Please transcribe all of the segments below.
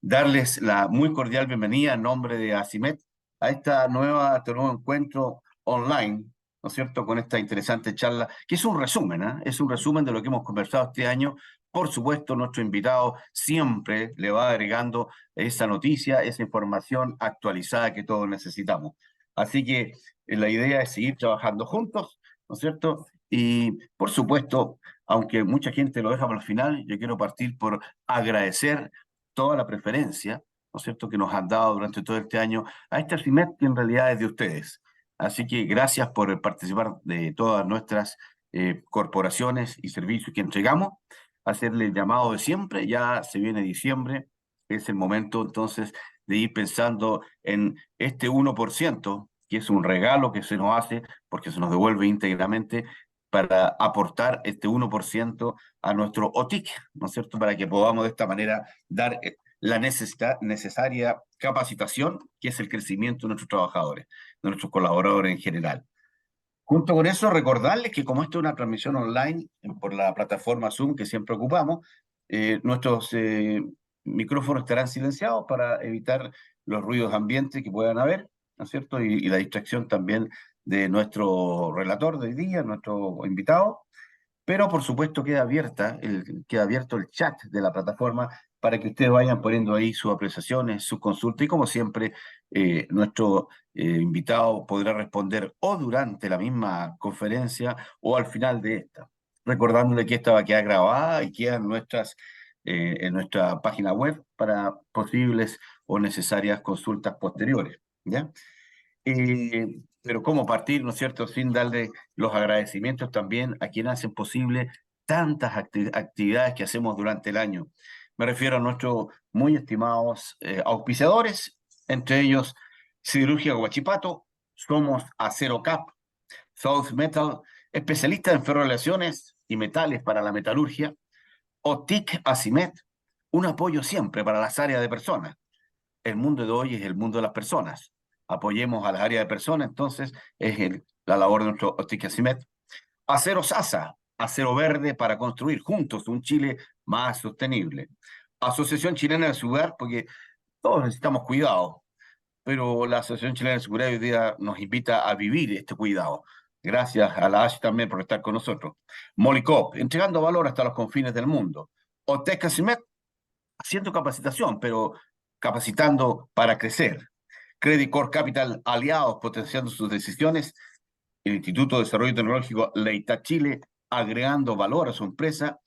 darles la muy cordial bienvenida en nombre de ACIMET a este nuevo encuentro online, ¿no es cierto?, con esta interesante charla, que es un resumen, ¿eh? Es un resumen de lo que hemos conversado este año. Por supuesto, nuestro invitado siempre le va agregando esa noticia, esa información actualizada que todos necesitamos. Así que la idea es seguir trabajando juntos, ¿no es cierto? Y por supuesto, aunque mucha gente lo deja para el final, yo quiero partir por agradecer toda la preferencia, ¿no es cierto?, que nos han dado durante todo este año a esta CIMET, que en realidad es de ustedes. Así que gracias por participar de todas nuestras corporaciones y servicios que entregamos. Hacerle el llamado de siempre, ya se viene diciembre, es el momento entonces de ir pensando en este 1%, que es un regalo que se nos hace porque se nos devuelve íntegramente para aportar este 1% a nuestro OTIC, ¿no es cierto? Para que podamos de esta manera dar la necesaria capacitación, que es el crecimiento de nuestros trabajadores, de nuestros colaboradores en general. Junto con eso, recordarles que como esto es una transmisión online por la plataforma Zoom que siempre ocupamos, nuestros micrófonos estarán silenciados para evitar los ruidos ambientes que puedan haber, ¿no es cierto? Y la distracción también de nuestro relator de hoy día, nuestro invitado, pero por supuesto queda abierto el chat de la plataforma para que ustedes vayan poniendo ahí sus apreciaciones, sus consultas y como siempre nuestro invitado podrá responder o durante la misma conferencia o al final de esta, recordándole que esta va a quedar grabada y queda en nuestra página web para posibles o necesarias consultas posteriores, ¿ya? Pero cómo partir, ¿no es cierto?, sin darle los agradecimientos también a quienes hacen posible tantas actividades que hacemos durante el año. Me refiero a nuestros muy estimados auspiciadores, entre ellos Siderurgia Guachipato, Somos Acero Cap, South Metal, especialista en ferrorelaciones y metales para la metalurgia, OTIC Asimet, un apoyo siempre para las áreas de personas. El mundo de hoy es el mundo de las personas. Apoyemos a las áreas de personas, entonces es la labor de nuestro Ostiquecimet. Acero Sasa, acero verde para construir juntos un Chile más sostenible. Asociación Chilena de Seguridad, porque todos necesitamos cuidado, pero la Asociación Chilena de Seguridad hoy día nos invita a vivir este cuidado. Gracias a la ASI también por estar con nosotros. Molicop, entregando valor hasta los confines del mundo. Otecasimet, haciendo capacitación, pero capacitando para crecer. Credit Core Capital, aliados potenciando sus decisiones. El Instituto de Desarrollo Tecnológico Leita Chile, agregando valor a su empresa.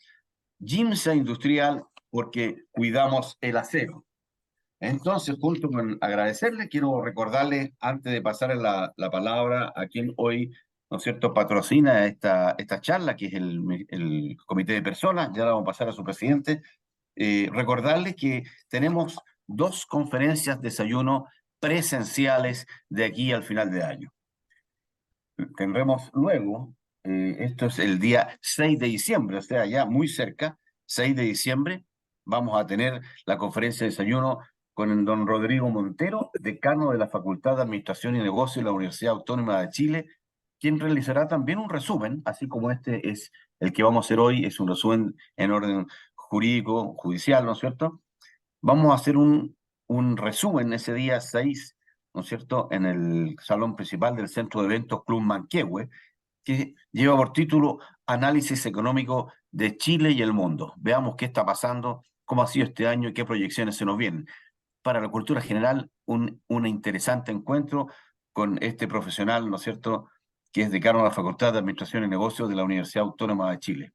Gimsa Industrial, porque cuidamos el acero. Entonces, junto con agradecerle, quiero recordarle, antes de pasar la palabra a quien hoy, ¿no es cierto?, patrocina esta charla, que es el Comité de Personas, ya la vamos a pasar a su presidente, recordarles que tenemos dos conferencias de desayuno presenciales de aquí al final de año. Tendremos luego, esto es el día 6 de diciembre, o sea, ya muy cerca, 6 de diciembre, vamos a tener la conferencia de desayuno con el don Rodrigo Montero, decano de la Facultad de Administración y Negocios de la Universidad Autónoma de Chile, quien realizará también un resumen, así como este es el que vamos a hacer hoy, es un resumen en orden jurídico, judicial, ¿no es cierto? Vamos a hacer un resumen ese día 6, ¿no es cierto?, en el salón principal del Centro de Eventos Club Manquehue, que lleva por título Análisis Económico de Chile y el Mundo. Veamos qué está pasando, cómo ha sido este año y qué proyecciones se nos vienen. Para la cultura general, un interesante encuentro con este profesional, ¿no es cierto?, que es decano de la Facultad de Administración y Negocios de la Universidad Autónoma de Chile.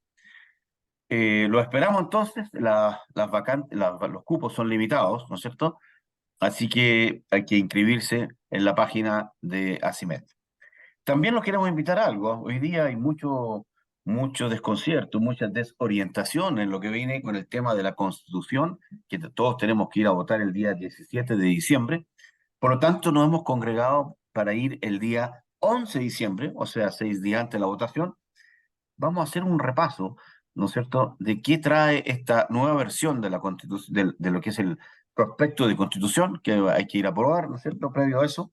Lo esperamos entonces, los cupos son limitados, ¿no es cierto? Así que hay que inscribirse en la página de ACIMET. También los queremos invitar a algo. Hoy día hay mucho desconcierto, mucha desorientación en lo que viene con el tema de la Constitución, que todos tenemos que ir a votar el día 17 de diciembre. Por lo tanto, nos hemos congregado para ir el día 11 de diciembre, o sea, 6 días antes de la votación. Vamos a hacer un repaso, ¿no es cierto?, de qué trae esta nueva versión de la Constitución, de lo que es el prospecto de Constitución, que hay que ir a aprobar, ¿no es cierto?, previo a eso.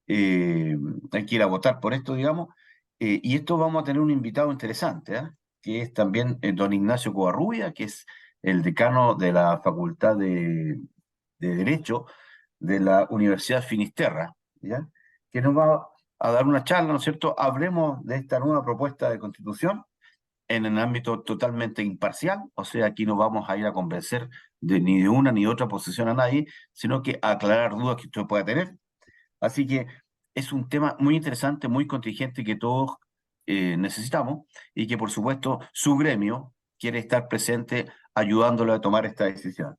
Hay que ir a votar por esto, digamos. Y esto vamos a tener un invitado interesante, ¿eh?, que es también don Ignacio Covarrubia, que es el decano de la Facultad de Derecho de la Universidad Finisterra, ¿ya? Que nos va a dar una charla, ¿no es cierto? Hablemos de esta nueva propuesta de constitución en el ámbito totalmente imparcial, o sea, aquí no vamos a ir a convencer ni de una ni de otra posición a nadie, sino que a aclarar dudas que usted pueda tener. Así que es un tema muy interesante, muy contingente que todos necesitamos y que por supuesto su gremio quiere estar presente ayudándolo a tomar esta decisión.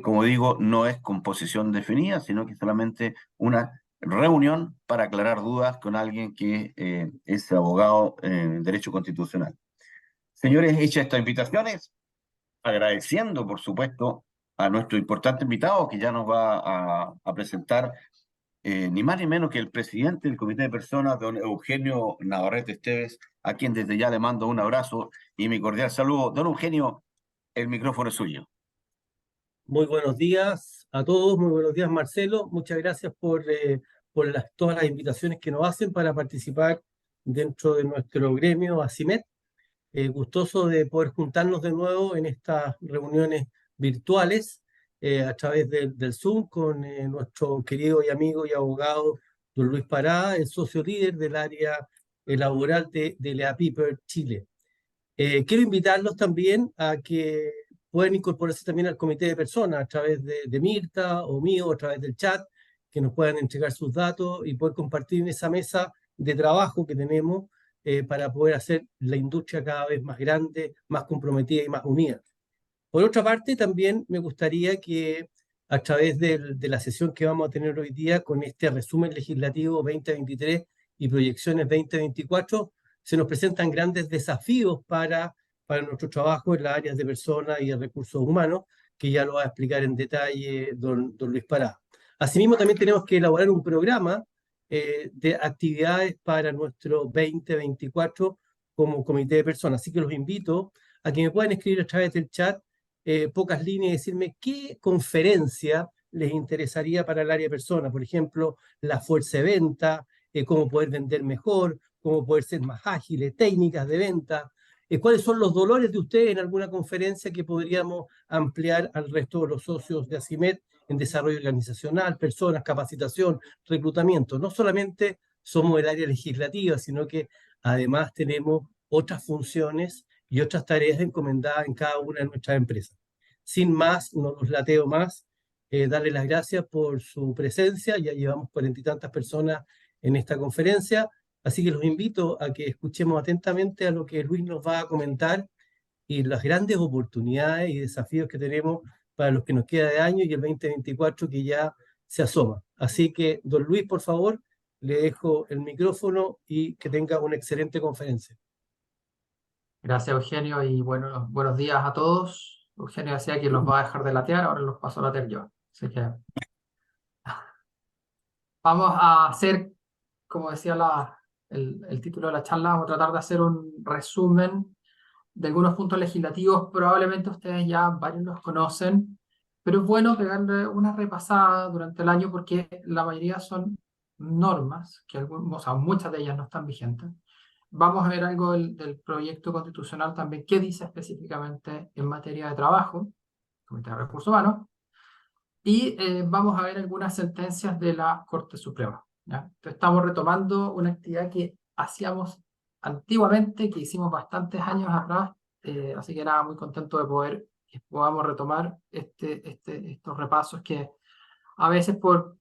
Como digo, no es con posición definida, sino que solamente una reunión para aclarar dudas con alguien que es abogado en Derecho Constitucional. Señores, hechas estas invitaciones, agradeciendo, por supuesto, a nuestro importante invitado que ya nos va a presentar ni más ni menos que el presidente del Comité de Personas, don Eugenio Navarrete Esteves, a quien desde ya le mando un abrazo y mi cordial saludo. Don Eugenio, el micrófono es suyo. Muy buenos días a todos, muy buenos días Marcelo, muchas gracias por todas las invitaciones que nos hacen para participar dentro de nuestro gremio ACIMET. Gustoso de poder juntarnos de nuevo en estas reuniones virtuales a través del Zoom con nuestro querido y amigo y abogado don Luis Pará, el socio líder del área laboral de Lea Piper Chile. Quiero invitarlos también a que puedan incorporarse también al comité de personas a través de Mirta o mío, a través del chat, que nos puedan entregar sus datos y poder compartir en esa mesa de trabajo que tenemos para poder hacer la industria cada vez más grande, más comprometida y más unida. Por otra parte, también me gustaría que a través de la sesión que vamos a tener hoy día con este resumen legislativo 2023 y proyecciones 2024, se nos presentan grandes desafíos para nuestro trabajo en las áreas de personas y de recursos humanos, que ya lo va a explicar en detalle don Luis Pará. Asimismo, también tenemos que elaborar un programa de actividades para nuestro 2024 como comité de personas. Así que los invito a que me puedan escribir a través del chat pocas líneas y decirme qué conferencia les interesaría para el área de personas. Por ejemplo, la fuerza de venta, cómo poder vender mejor, cómo poder ser más ágiles, técnicas de venta, cuáles son los dolores de ustedes en alguna conferencia que podríamos ampliar al resto de los socios de ACIMET en desarrollo organizacional, personas, capacitación, reclutamiento. No solamente somos el área legislativa, sino que además tenemos otras funciones y otras tareas encomendadas en cada una de nuestras empresas. Sin más, no los lateo más, darles las gracias por su presencia. Ya llevamos 40 y tantas personas en esta conferencia, así que los invito a que escuchemos atentamente a lo que Luis nos va a comentar y las grandes oportunidades y desafíos que tenemos para los que nos queda de año y el 2024 que ya se asoma. Así que, don Luis, por favor, le dejo el micrófono y que tenga una excelente conferencia. Gracias, Eugenio, y buenos días a todos. Eugenio decía que los va a dejar de latear, ahora los paso a latear yo. Así que vamos a hacer, como decía el título de la charla, vamos a tratar de hacer un resumen de algunos puntos legislativos. Probablemente ustedes ya varios los conocen, pero es bueno pegarle una repasada durante el año porque la mayoría son normas, o sea, muchas de ellas no están vigentes. Vamos a ver algo del proyecto constitucional también, qué dice específicamente en materia de trabajo, Comité de Recursos Humanos, y vamos a ver algunas sentencias de la Corte Suprema, ¿ya? Entonces, estamos retomando una actividad que hacíamos antiguamente, que hicimos bastantes años atrás, así que nada, muy contento de poder que podamos retomar estos repasos que a veces por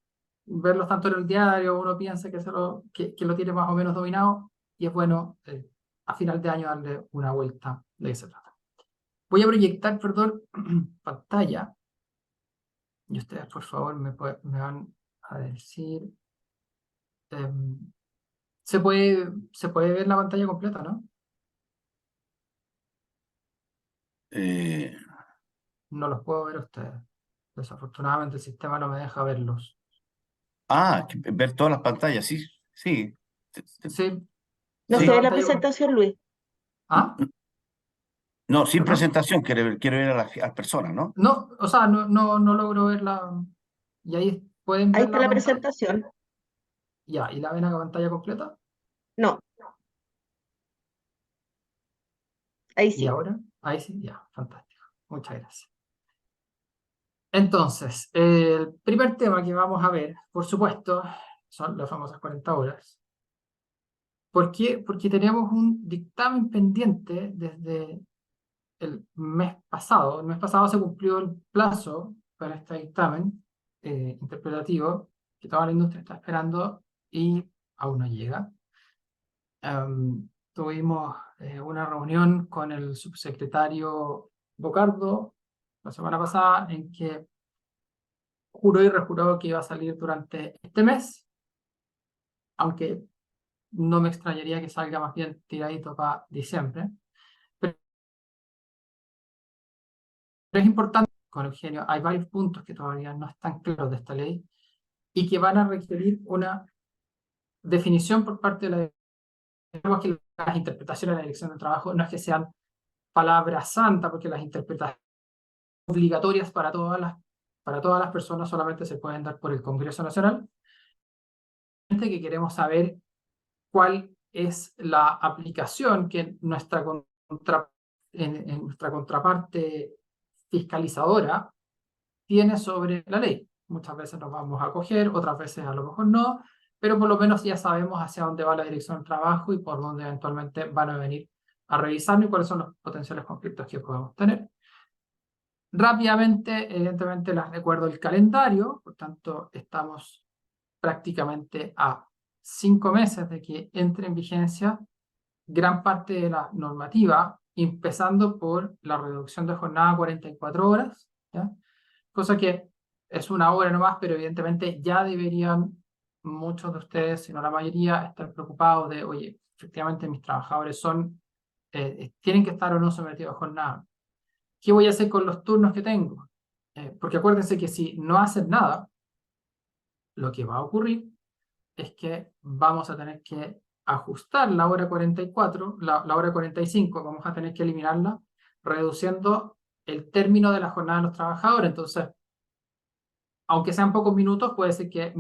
verlos tanto en el diario uno piensa que lo tiene más o menos dominado, y es bueno a final de año darle una vuelta de qué se trata. Voy a proyectar, perdón, pantalla, y ustedes por favor me van a decir, se puede ver la pantalla completa, ¿no? Eh, No los puedo ver a ustedes. Desafortunadamente el sistema no me deja verlos. ver todas las pantallas, sí, sí, Sí, No sí, se la ve la pantalla. presentación, Luis. ¿Ah? no, sin ¿Perdón? presentación, quiero ver a las personas, ¿no? No, o sea, no logro verla. Y ahí pueden Ahí ver está la la pantalla. presentación. Ya, ¿y la ven a pantalla completa? No, ahí ¿Y sí. ahora? Ahí sí, ya, fantástico. Muchas gracias. Entonces, el primer tema que vamos a ver, por supuesto, son las famosas 40 horas. ¿Por qué? Porque tenemos un dictamen pendiente desde el mes pasado. El mes pasado se cumplió el plazo para este dictamen interpretativo que toda la industria está esperando y aún no llega. Tuvimos una reunión con el subsecretario Bocardo la semana pasada en que juró y rejuró que iba a salir durante este mes, aunque no me extrañaría que salga más bien tiradito para diciembre. Pero es importante, con Eugenio, hay varios puntos que todavía no están claros de esta ley y que van a requerir una definición por parte de la. Digamos que las interpretaciones de la Dirección del Trabajo no es que sean palabras santas, porque las interpretaciones obligatorias para todas las personas solamente se pueden dar por el Congreso Nacional. Que queremos saber cuál es la aplicación que nuestra en nuestra contraparte fiscalizadora tiene sobre la ley. Muchas veces nos vamos a acoger, otras veces a lo mejor no, pero por lo menos ya sabemos hacia dónde va la Dirección del Trabajo y por dónde eventualmente van a venir a revisarnos y cuáles son los potenciales conflictos que podemos tener. Rápidamente, evidentemente, les recuerdo el calendario, por tanto, estamos prácticamente a 5 meses de que entre en vigencia gran parte de la normativa, empezando por la reducción de jornada a 44 horas, ¿ya? Cosa que es una hora nomás, pero evidentemente ya deberían muchos de ustedes, si no la mayoría, estar preocupados de, oye, efectivamente mis trabajadores tienen que estar o no sometidos a jornada. ¿Qué voy a hacer con los turnos que tengo? Porque acuérdense que si no hacen nada, lo que va a ocurrir es que vamos a tener que ajustar la hora 44, la hora 45, vamos a tener que eliminarla, reduciendo el término de la jornada de los trabajadores. Entonces, aunque sean pocos minutos, puede ser que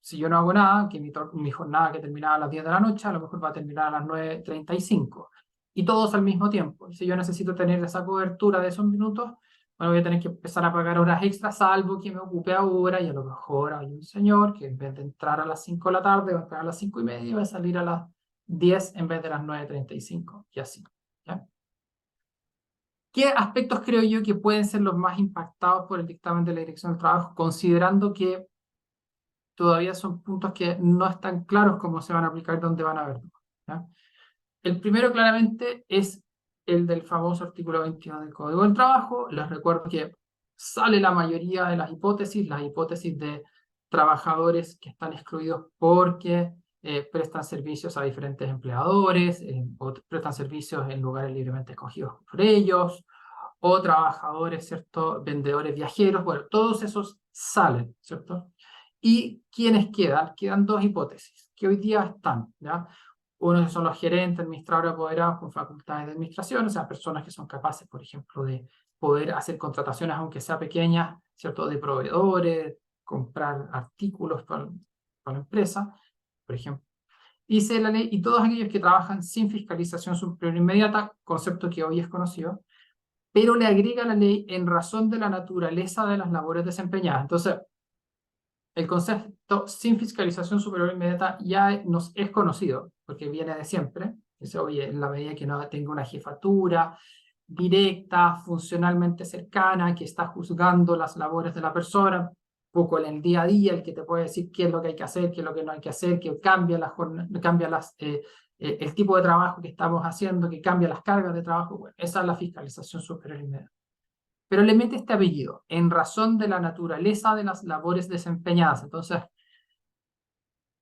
si yo no hago nada, que mi jornada que terminaba a las 10 de la noche, a lo mejor va a terminar a las 9:35. Y todos al mismo tiempo. Si yo necesito tener esa cobertura de esos minutos, bueno, voy a tener que empezar a pagar horas extras, salvo que me ocupe ahora, y a lo mejor hay un señor que en vez de entrar a las 5 de la tarde, va a entrar a las 5:30 y va a salir a las 10 en vez de las 9:35, y así, ¿ya? ¿Qué aspectos creo yo que pueden ser los más impactados por el dictamen de la Dirección del Trabajo, considerando que todavía son puntos que no están claros cómo se van a aplicar y dónde van a verlo, ¿ya? El primero claramente es el del famoso artículo 22 del Código del Trabajo. Les recuerdo que sale la mayoría de las hipótesis de trabajadores que están excluidos porque prestan servicios a diferentes empleadores, o prestan servicios en lugares libremente escogidos por ellos, o trabajadores, ¿cierto?, vendedores viajeros. Bueno, todos esos salen, ¿cierto? ¿Y quiénes quedan? Quedan dos hipótesis que hoy día están, ¿ya? Uno son los gerentes, administradores apoderados con facultades de administración, o sea, personas que son capaces, por ejemplo, de poder hacer contrataciones, aunque sea pequeñas, ¿cierto?, de proveedores, comprar artículos para la empresa, por ejemplo. Dice la ley, y todos aquellos que trabajan sin fiscalización superior inmediata, concepto que hoy es conocido, pero le agrega la ley en razón de la naturaleza de las labores desempeñadas. Entonces, el concepto sin fiscalización superior inmediata ya nos es conocido, porque viene de siempre. Dice, oye, en la medida que no tenga una jefatura directa, funcionalmente cercana, que está juzgando las labores de la persona, un poco en el día a día, el que te puede decir qué es lo que hay que hacer, qué es lo que no hay que hacer, que cambia el tipo de trabajo que estamos haciendo, que cambia las cargas de trabajo. Bueno, esa es la fiscalización superior inmediata. Pero le mete este apellido, en razón de la naturaleza de las labores desempeñadas. Entonces,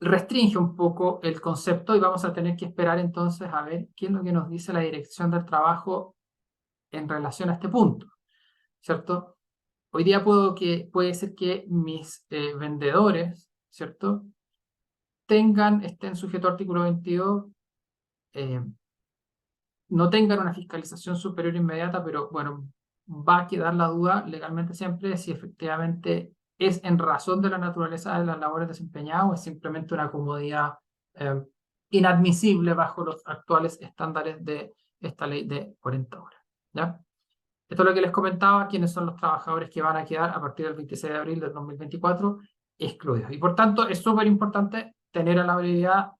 restringe un poco el concepto y vamos a tener que esperar entonces a ver qué es lo que nos dice la Dirección del Trabajo en relación a este punto, ¿cierto? Hoy día puede ser que mis vendedores, ¿cierto?, estén sujetos al artículo 22, no tengan una fiscalización superior inmediata, pero bueno, va a quedar la duda legalmente siempre si efectivamente es en razón de la naturaleza de las labores desempeñadas o es simplemente una comodidad inadmisible bajo los actuales estándares de esta ley de 40 horas, ¿ya? Esto es lo que les comentaba, quiénes son los trabajadores que van a quedar a partir del 26 de abril del 2024 excluidos. Y por tanto, es súper importante tener a la brevedad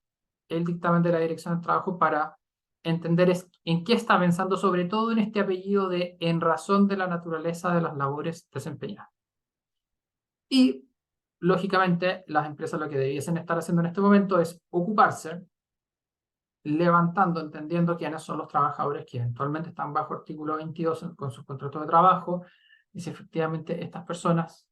el dictamen de la Dirección del Trabajo para entender en qué está pensando, sobre todo en este apellido de en razón de la naturaleza de las labores desempeñadas. Y, lógicamente, las empresas lo que debiesen estar haciendo en este momento es ocuparse, levantando, entendiendo quiénes son los trabajadores que eventualmente están bajo artículo 22 con sus contratos de trabajo, y si efectivamente estas personas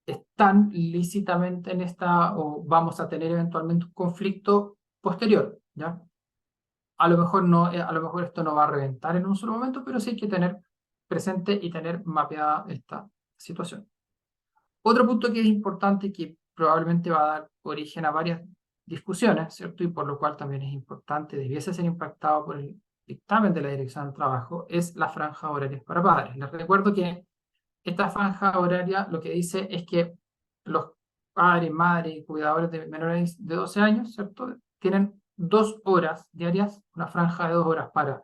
están lícitamente en esta, o vamos a tener eventualmente un conflicto posterior, ¿ya? A lo mejor no, a lo mejor esto no va a reventar en un solo momento, pero sí hay que tener presente y tener mapeada esta situación. Otro punto que es importante y que probablemente va a dar origen a varias discusiones, ¿cierto? Y por lo cual también es importante, debiese ser impactado por el dictamen de la Dirección del Trabajo, es la franja horaria para padres. Les recuerdo que esta franja horaria lo que dice es que los padres, madres y cuidadores de menores de 12 años, ¿cierto? Tienen 2 horas diarias, una franja de 2 horas para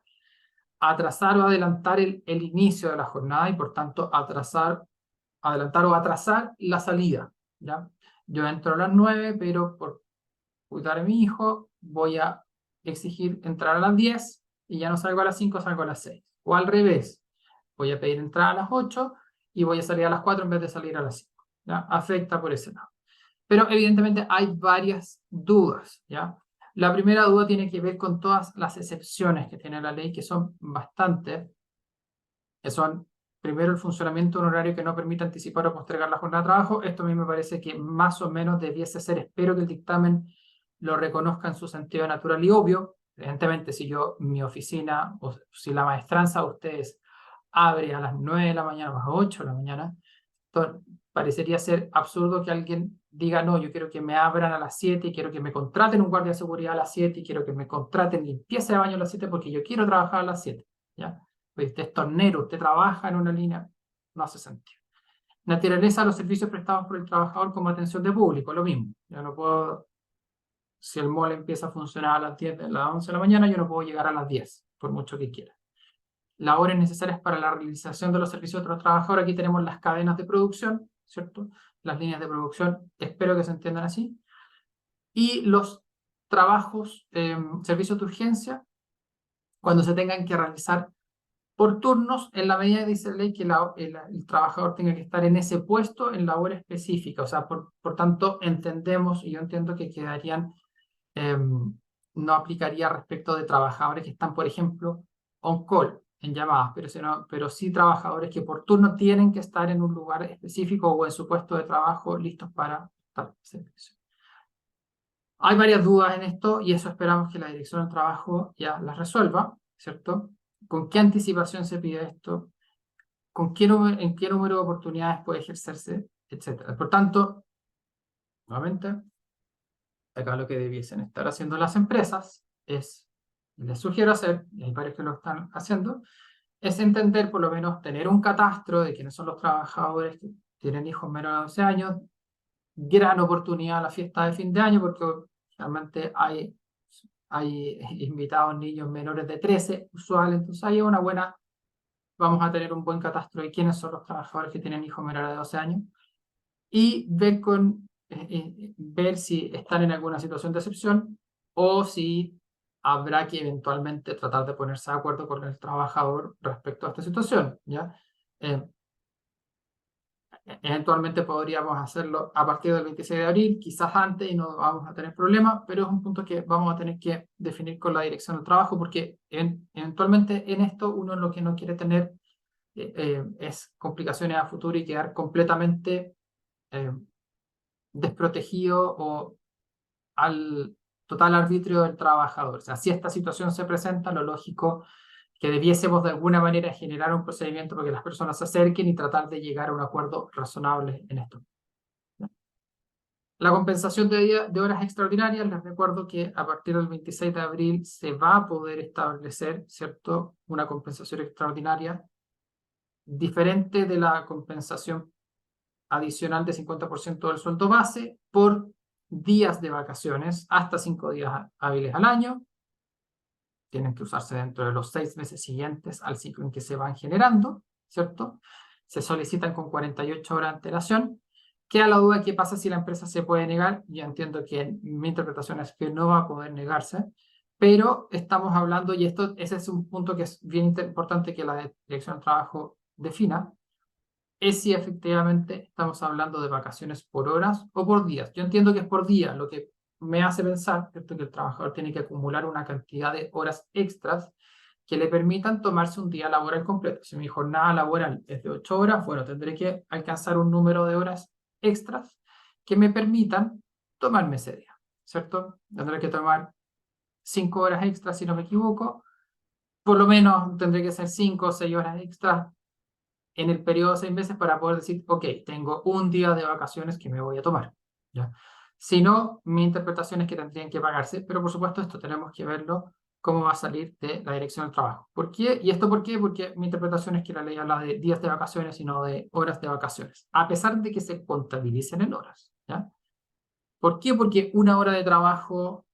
atrasar o adelantar el inicio de la jornada y por tanto adelantar o atrasar la salida, ¿ya? Yo entro a las 9, pero por cuidar a mi hijo voy a exigir entrar a las 10 y ya no salgo a las 5, salgo a las 6. O al revés, voy a pedir entrar a las 8 y voy a salir a las 4 en vez de salir a las 5, ¿ya? Afecta por ese lado. Pero evidentemente hay varias dudas, ¿ya? La primera duda tiene que ver con todas las excepciones que tiene la ley, que son bastantes, que son, primero, el funcionamiento de un horario que no permite anticipar o postergar la jornada de trabajo. Esto a mí me parece que más o menos debiese ser, espero que el dictamen lo reconozca en su sentido natural y obvio. Evidentemente, si yo, mi oficina, o si la maestranza de ustedes abre a las 9 de la mañana o a las 8 de la mañana, entonces, parecería ser absurdo que alguien diga, no, yo quiero que me abran a las 7 y quiero que me contraten un guardia de seguridad a las 7 y quiero que me contraten limpieza de baño a las 7 porque yo quiero trabajar a las 7, ¿ya? Pues usted es tornero, usted trabaja en una línea, no hace sentido. Naturaleza de los servicios prestados por el trabajador como atención de público, lo mismo. Yo no puedo, si el mall empieza a funcionar a las 10, a las 11 de la mañana, yo no puedo llegar a las 10, por mucho que quiera. Labores necesarias para la realización de los servicios de los trabajadores. Aquí tenemos las cadenas de producción, ¿cierto? Las líneas de producción, espero que se entiendan así. Y los trabajos, servicios de urgencia, cuando se tengan que realizar por turnos, en la medida que dice la ley que el trabajador tenga que estar en ese puesto en labor específica. O sea, por tanto, entendemos, y yo entiendo que quedarían, no aplicaría respecto de trabajadores que están, por ejemplo, on call, en llamadas, pero sí trabajadores que por turno tienen que estar en un lugar específico o en su puesto de trabajo listos para tal servicio. Hay varias dudas en esto y eso esperamos que la Dirección del Trabajo ya las resuelva, ¿cierto? ¿Con qué anticipación se pide esto? ¿En qué número de oportunidades puede ejercerse? Etcétera. Por tanto, nuevamente, acá lo que debiesen estar haciendo las empresas es, les sugiero hacer, y hay varios que lo están haciendo, es entender, por lo menos, tener un catastro de quiénes son los trabajadores que tienen hijos menores de 12 años, gran oportunidad a la fiesta de fin de año, porque realmente hay invitados niños menores de 13, usual, entonces hay una buena, vamos a tener un buen catastro de quiénes son los trabajadores que tienen hijos menores de 12 años, y ver si están en alguna situación de excepción o si habrá que eventualmente tratar de ponerse de acuerdo con el trabajador respecto a esta situación, ¿ya? Eventualmente podríamos hacerlo a partir del 26 de abril, quizás antes y no vamos a tener problemas, pero es un punto que vamos a tener que definir con la Dirección del Trabajo porque eventualmente en esto uno lo que no quiere tener es complicaciones a futuro y quedar completamente desprotegido o al total arbitrio del trabajador. O sea, si esta situación se presenta, lo lógico que debiésemos de alguna manera generar un procedimiento para que las personas se acerquen y tratar de llegar a un acuerdo razonable en esto. La compensación de horas extraordinarias, les recuerdo que a partir del 26 de abril se va a poder establecer, ¿cierto?, una compensación extraordinaria diferente de la compensación adicional de 50% del sueldo base por días de vacaciones, hasta 5 días hábiles al año, tienen que usarse dentro de los 6 meses siguientes al ciclo en que se van generando, ¿cierto? Se solicitan con 48 horas de antelación. Queda la duda de qué pasa si la empresa se puede negar. Yo entiendo que mi interpretación es que no va a poder negarse, pero estamos hablando, y ese es un punto que es bien importante que la Dirección del Trabajo defina, es si efectivamente estamos hablando de vacaciones por horas o por días. Yo entiendo que es por día, lo que me hace pensar, ¿cierto?, que el trabajador tiene que acumular una cantidad de horas extras que le permitan tomarse un día laboral completo. Si mi jornada laboral es de 8 horas, bueno, tendré que alcanzar un número de horas extras que me permitan tomarme ese día, ¿cierto? Tendré que tomar 5 horas extras, si no me equivoco. Por lo menos tendré que hacer 5 o 6 horas extras en el periodo de 6 meses para poder decir, ok, tengo un día de vacaciones que me voy a tomar, ¿ya? Si no, mi interpretación es que tendrían que pagarse, pero por supuesto esto tenemos que verlo cómo va a salir de la Dirección del Trabajo. ¿Por qué? ¿Y esto por qué? Porque mi interpretación es que la ley habla de días de vacaciones y no de horas de vacaciones, a pesar de que se contabilicen en horas, ¿ya? ¿Por qué? Porque una hora de trabajo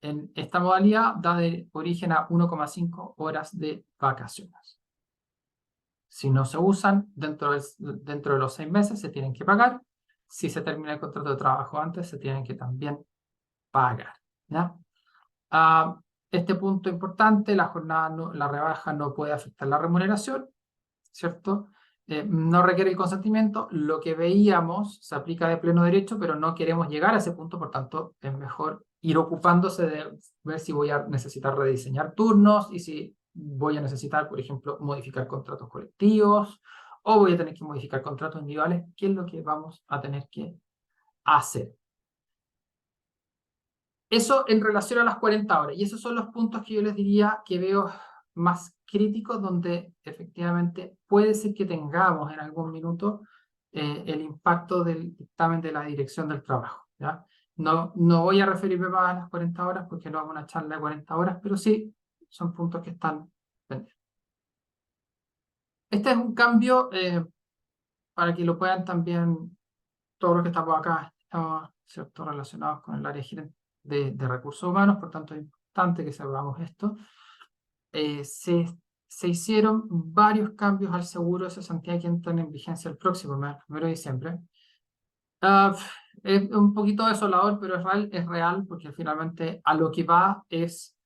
en esta modalidad da de origen a 1,5 horas de vacaciones. Si no se usan dentro de los 6 meses, se tienen que pagar. Si se termina el contrato de trabajo antes, se tienen que también pagar, ¿ya? Este punto importante, la jornada, la rebaja no puede afectar la remuneración, ¿cierto? No requiere el consentimiento. Lo que veíamos se aplica de pleno derecho, pero no queremos llegar a ese punto, por tanto, es mejor ir ocupándose de ver si voy a necesitar rediseñar turnos y si voy a necesitar, por ejemplo, modificar contratos colectivos o voy a tener que modificar contratos individuales, que es lo que vamos a tener que hacer. Eso en relación a las 40 horas. Y esos son los puntos que yo les diría que veo más críticos, donde efectivamente puede ser que tengamos en algún minuto el impacto del dictamen de la Dirección del Trabajo, ¿ya? No voy a referirme más a las 40 horas porque no hago una charla de 40 horas, pero sí son puntos que están pendientes. Este es un cambio para que lo puedan también, todos los que estamos acá, estamos, ¿cierto?, relacionados con el área de recursos humanos, por tanto es importante que sepamos esto. Se hicieron varios cambios al seguro de cesantía que entran en vigencia el próximo mes, 1 de diciembre. Es un poquito desolador, pero es real porque finalmente a lo que va es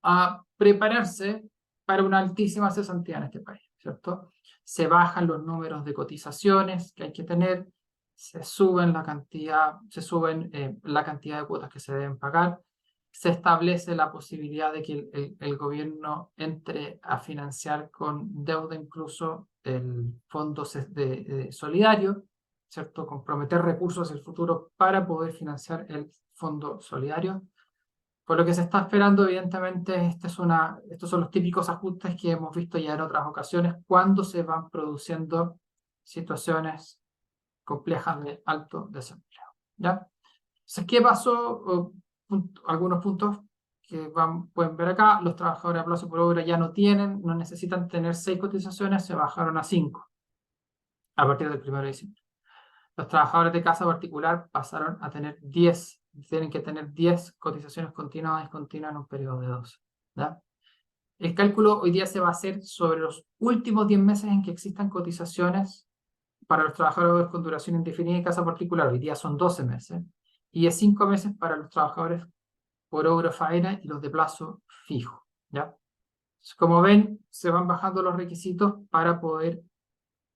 a prepararse para una altísima cesantía en este país, ¿cierto? Se bajan los números de cotizaciones que hay que tener, se suben la cantidad de cuotas que se deben pagar, se establece la posibilidad de que el gobierno entre a financiar con deuda incluso el fondo solidario, ¿cierto? Comprometer recursos en el futuro para poder financiar el fondo solidario. Por lo que se está esperando, evidentemente, estos son los típicos ajustes que hemos visto ya en otras ocasiones cuando se van produciendo situaciones complejas de alto desempleo, ¿ya? Entonces, ¿qué pasó? Algunos puntos que pueden ver acá. Los trabajadores a plazo por obra ya no necesitan tener 6 cotizaciones, se bajaron a 5 a partir del 1 de diciembre. Los trabajadores de casa particular pasaron a tener 10, tienen que tener 10 cotizaciones continuas y discontinuas en un periodo de 12, ¿ya? El cálculo hoy día se va a hacer sobre los últimos 10 meses en que existan cotizaciones para los trabajadores con duración indefinida en casa particular. Hoy día son 12 meses. Y es 5 meses para los trabajadores por obra o faena y los de plazo fijo, ¿ya? Como ven, se van bajando los requisitos para poder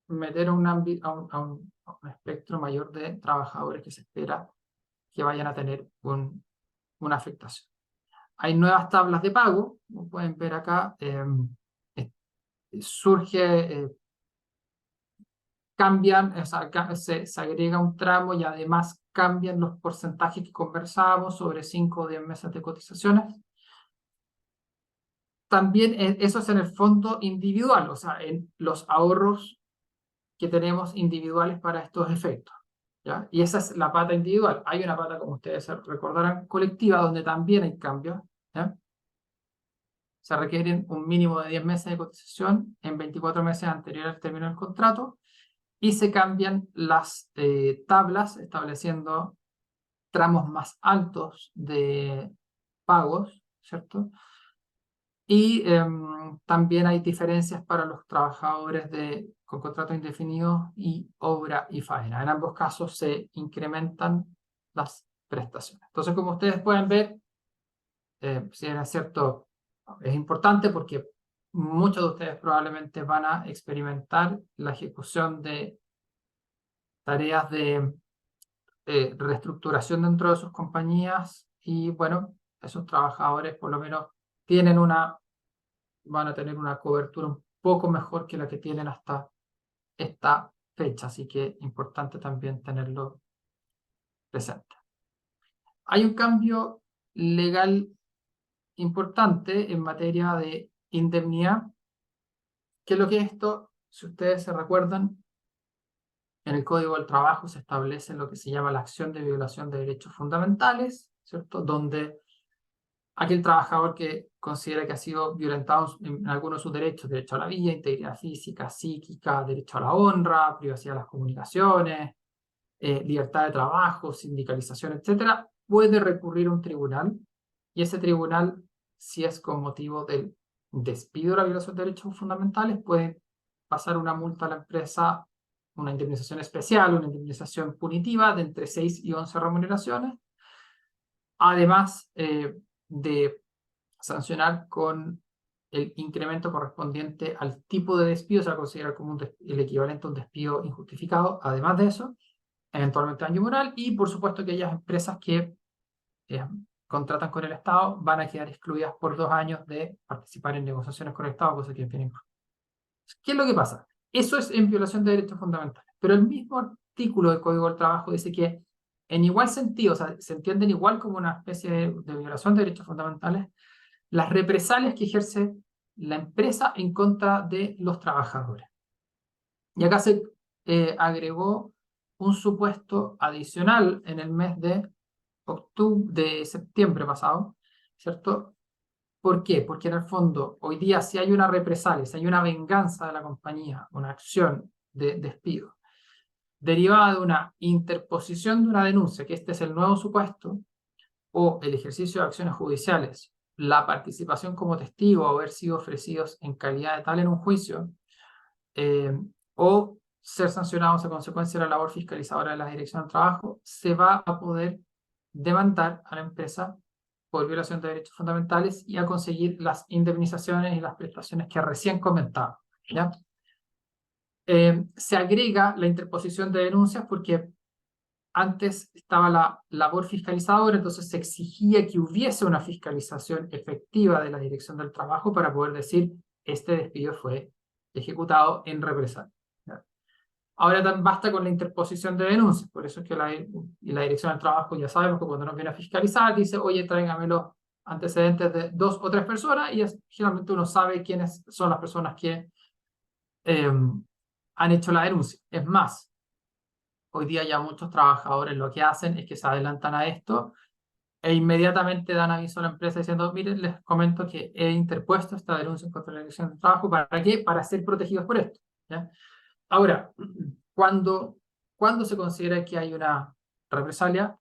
meter a un espectro mayor de trabajadores que se espera que vayan a tener una afectación. Hay nuevas tablas de pago, como pueden ver acá, cambian, o sea, se agrega un tramo y además cambian los porcentajes que conversábamos sobre 5 o 10 meses de cotizaciones. También eso es en el fondo individual, o sea, en los ahorros que tenemos individuales para estos efectos, ¿ya? Y esa es la pata individual. Hay una pata, como ustedes recordarán, colectiva, donde también hay cambios, ¿ya? Se requieren un mínimo de 10 meses de cotización en 24 meses anteriores al término del contrato y se cambian las tablas estableciendo tramos más altos de pagos, ¿cierto? Y también hay diferencias para los trabajadores con contrato indefinido y obra y faena. En ambos casos se incrementan las prestaciones. Entonces, como ustedes pueden ver, si es cierto, es importante porque muchos de ustedes probablemente van a experimentar la ejecución de tareas de reestructuración dentro de sus compañías y bueno, esos trabajadores por lo menos van a tener una cobertura un poco mejor que la que tienen hasta esta fecha, así que importante también tenerlo presente. Hay un cambio legal importante en materia de indemnidad. ¿Qué es lo que es esto? Si ustedes se recuerdan, en el Código del Trabajo se establece lo que se llama la acción de violación de derechos fundamentales, ¿cierto? Donde aquel trabajador que considera que ha sido violentado en algunos de sus derechos, derecho a la vida, integridad física, psíquica, derecho a la honra, privacidad de las comunicaciones, libertad de trabajo, sindicalización, etcétera, puede recurrir a un tribunal y ese tribunal, si es con motivo del despido de la violación de derechos fundamentales, puede pasar una multa a la empresa, una indemnización especial, una indemnización punitiva de entre 6 y 11 remuneraciones, además de sancionar con el incremento correspondiente al tipo de despido, se va a considerar como el equivalente a un despido injustificado. Además de eso, eventualmente daño moral, y por supuesto que aquellas empresas que contratan con el Estado van a quedar excluidas por 2 años de participar en negociaciones con el Estado, cosa que es bien importante. ¿Qué es lo que pasa? Eso es en violación de derechos fundamentales, pero el mismo artículo del Código del Trabajo dice que en igual sentido, o sea, se entienden igual como una especie de violación de derechos fundamentales, las represalias que ejerce la empresa en contra de los trabajadores. Y acá se agregó un supuesto adicional en el mes de septiembre pasado, ¿cierto? ¿Por qué? Porque en el fondo, hoy día, si hay una represalia, si hay una venganza de la compañía, una acción de despido, derivada de una interposición de una denuncia, que este es el nuevo supuesto, o el ejercicio de acciones judiciales, la participación como testigo o haber sido ofrecidos en calidad de tal en un juicio, o ser sancionados a consecuencia de la labor fiscalizadora de la Dirección del Trabajo, se va a poder demandar a la empresa por violación de derechos fundamentales y a conseguir las indemnizaciones y las prestaciones que recién comentaba, ¿ya? Se agrega la interposición de denuncias porque antes estaba la labor fiscalizadora, entonces se exigía que hubiese una fiscalización efectiva de la Dirección del Trabajo para poder decir este despido fue ejecutado en represalia. Ahora basta con la interposición de denuncias, por eso es que la Dirección del Trabajo ya sabemos que cuando nos viene a fiscalizar dice, oye, tráigame los antecedentes de 2 o 3 personas y generalmente uno sabe quiénes son las personas que han hecho la denuncia. Es más, hoy día ya muchos trabajadores lo que hacen es que se adelantan a esto e inmediatamente dan aviso a la empresa diciendo, miren, les comento que he interpuesto esta denuncia contra la Dirección del Trabajo. ¿Para qué? Para ser protegidos por esto, ¿ya? Ahora, ¿cuándo se considera que hay una represalia?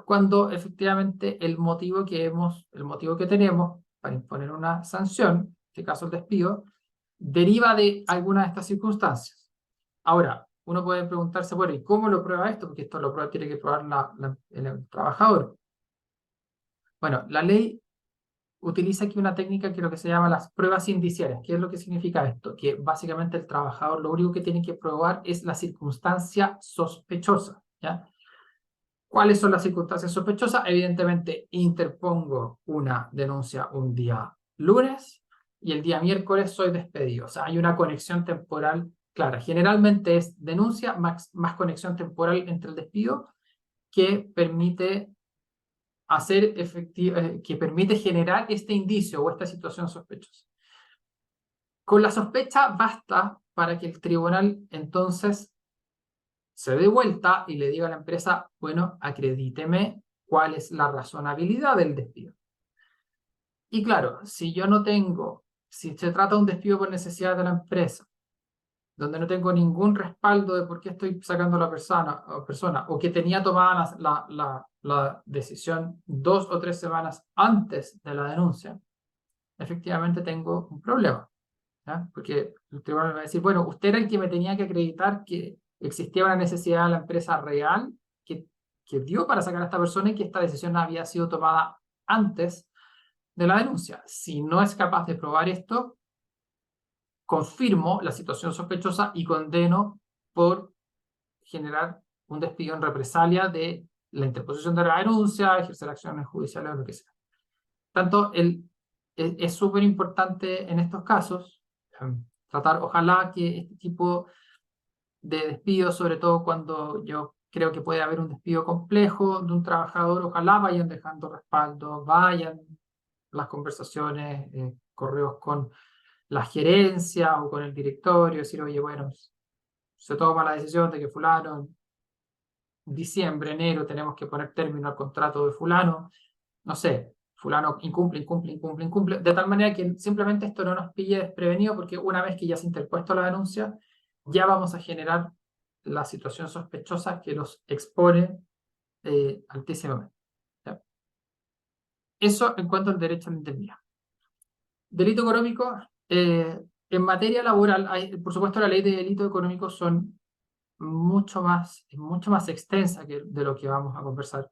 Cuando efectivamente el motivo que tenemos para imponer una sanción, en este caso el despido, deriva de alguna de estas circunstancias. Ahora, uno puede preguntarse, bueno, ¿y cómo lo prueba esto? Porque esto tiene que probar el trabajador. Bueno, la ley utiliza aquí una técnica que es lo que se llama las pruebas indiciarias. ¿Qué es lo que significa esto? Que básicamente el trabajador lo único que tiene que probar es la circunstancia sospechosa, ¿ya? ¿Cuáles son las circunstancias sospechosas? Evidentemente, interpongo una denuncia un día lunes y el día miércoles soy despedido. O sea, hay una conexión temporal clara. Generalmente es denuncia más conexión temporal entre el despido que permite que permite generar este indicio o esta situación sospechosa. Con la sospecha basta para que el tribunal entonces se dé vuelta y le diga a la empresa, bueno, acredíteme cuál es la razonabilidad del despido. Y claro, si se trata de un despido por necesidad de la empresa, donde no tengo ningún respaldo de por qué estoy sacando a la persona o que tenía tomada la decisión 2 o 3 semanas antes de la denuncia, efectivamente tengo un problema, ¿ya? Porque el tribunal me va a decir, bueno, usted era el que me tenía que acreditar que existía una necesidad de la empresa real que dio para sacar a esta persona y que esta decisión había sido tomada antes de la denuncia. Si no es capaz de probar esto, confirmo la situación sospechosa y condeno por generar un despido en represalia de la interposición de la denuncia, ejercer acciones judiciales o lo que sea. Tanto es súper importante en estos casos tratar, ojalá que este tipo de despidos, sobre todo cuando yo creo que puede haber un despido complejo de un trabajador, ojalá vayan dejando respaldo, vayan las conversaciones, correos con la gerencia o con el directorio, decir, oye, bueno, se toma la decisión de que fulano, diciembre, enero, tenemos que poner término al contrato de fulano, no sé, fulano incumple, de tal manera que simplemente esto no nos pille desprevenido, porque una vez que ya se ha interpuesto la denuncia, ya vamos a generar la situación sospechosa que los expone altísimamente. ¿Ya? Eso en cuanto al derecho a la indemnidad. Delito económico, en materia laboral, por supuesto la ley de delitos económicos son mucho más extensa que de lo que vamos a conversar.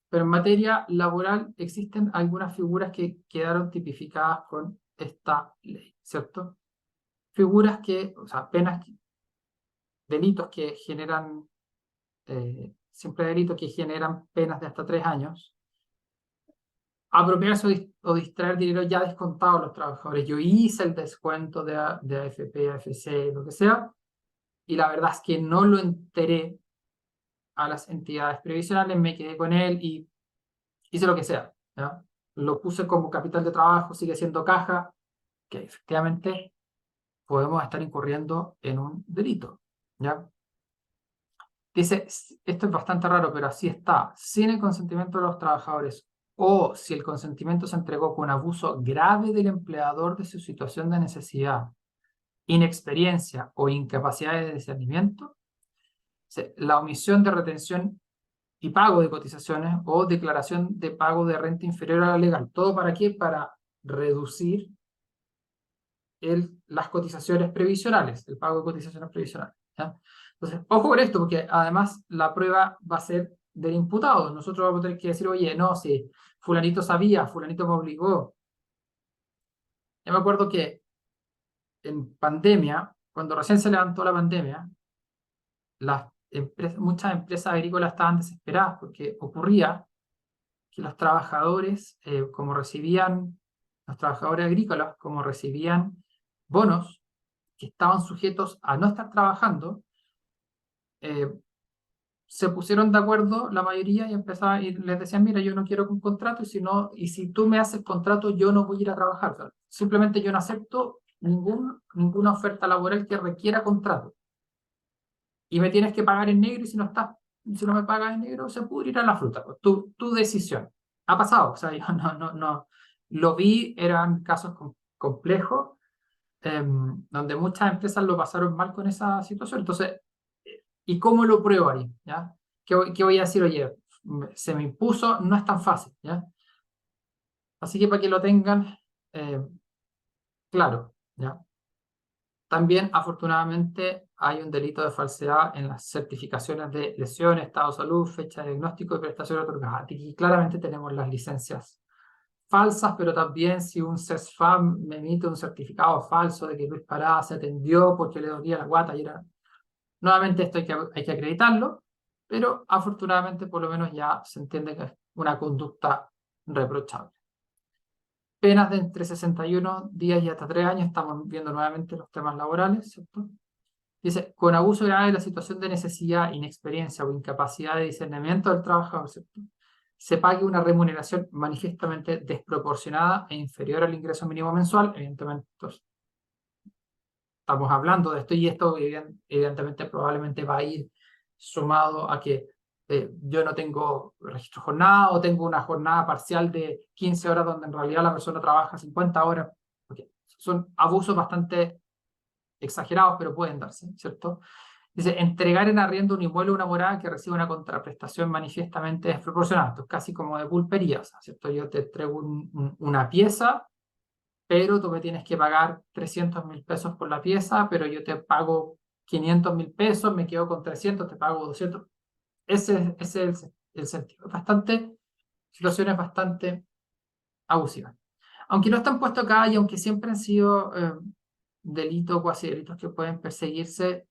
Pero en materia laboral existen algunas figuras que quedaron tipificadas con esta ley, ¿cierto? Figuras que, o sea, delitos que generan, siempre delitos que generan penas de hasta 3 años. Apropiarse o distraer dinero ya descontado a los trabajadores. Yo hice el descuento de AFP, AFC, lo que sea, y la verdad es que no lo enteré a las entidades previsionales, me quedé con él y hice lo que sea, ¿ya? Lo puse como capital de trabajo, sigue siendo caja, que efectivamente podemos estar incurriendo en un delito, ¿ya? Dice, esto es bastante raro, pero así está, sin el consentimiento de los trabajadores o si el consentimiento se entregó con abuso grave del empleador de su situación de necesidad, inexperiencia o incapacidad de discernimiento, la omisión de retención y pago de cotizaciones o declaración de pago de renta inferior a la legal. ¿Todo para qué? Para reducir las cotizaciones previsionales, el pago de cotizaciones previsionales, ¿ya? Entonces, ojo con esto, porque además la prueba va a ser del imputado. Nosotros vamos a tener que decir, oye, no, si fulanito sabía, fulanito me obligó. Yo me acuerdo que en pandemia, cuando recién se levantó la pandemia, muchas empresas agrícolas estaban desesperadas porque ocurría que los trabajadores, los trabajadores agrícolas, como recibían bonos que estaban sujetos a no estar trabajando, se pusieron de acuerdo la mayoría y les decían, mira, yo no quiero un contrato y si tú me haces contrato, yo no voy a ir a trabajar. O sea, simplemente yo no acepto ninguna oferta laboral que requiera contrato. Y me tienes que pagar en negro y si no me pagas en negro, se pudrirá la fruta. Pues, tu decisión. Ha pasado, o sea, yo no lo vi, eran casos complejos, donde muchas empresas lo pasaron mal con esa situación. Entonces, ¿y cómo lo pruebo ahí? ¿Ya? ¿Qué voy a decir? Oye, se me impuso, no es tan fácil, ¿ya? Así que para que lo tengan claro, ¿ya? También, afortunadamente, hay un delito de falsedad en las certificaciones de lesión, estado de salud, fecha de diagnóstico y prestación otorgada. Aquí claramente tenemos las licencias falsas, pero también si un CESFAM me emite un certificado falso de que Luis Parada se atendió porque le dolía la guata y era... Nuevamente esto hay que acreditarlo, pero afortunadamente por lo menos ya se entiende que es una conducta reprochable. Penas de entre 61 días y hasta 3 años, estamos viendo nuevamente los temas laborales, ¿cierto? Dice, con abuso grave de la situación de necesidad, inexperiencia o incapacidad de discernimiento del trabajador, ¿cierto? Se pague una remuneración manifiestamente desproporcionada e inferior al ingreso mínimo mensual, evidentemente, estamos hablando de esto y esto evidentemente probablemente va a ir sumado a que yo no tengo registro de jornada o tengo una jornada parcial de 15 horas donde en realidad la persona trabaja 50 horas. Okay. Son abusos bastante exagerados, pero pueden darse, ¿cierto? Dice, entregar en arriendo un inmueble o una morada que reciba una contraprestación manifiestamente desproporcionada. Esto es casi como de pulpería, ¿cierto? Yo te entrego una pieza, pero tú me tienes que pagar 300.000 pesos por la pieza, pero yo te pago 500.000 pesos, me quedo con 300, te pago 200. Ese es el sentido. Situaciones bastante abusivas. Aunque no están puestos acá y aunque siempre han sido delitos, cuasi delitos que pueden perseguirse,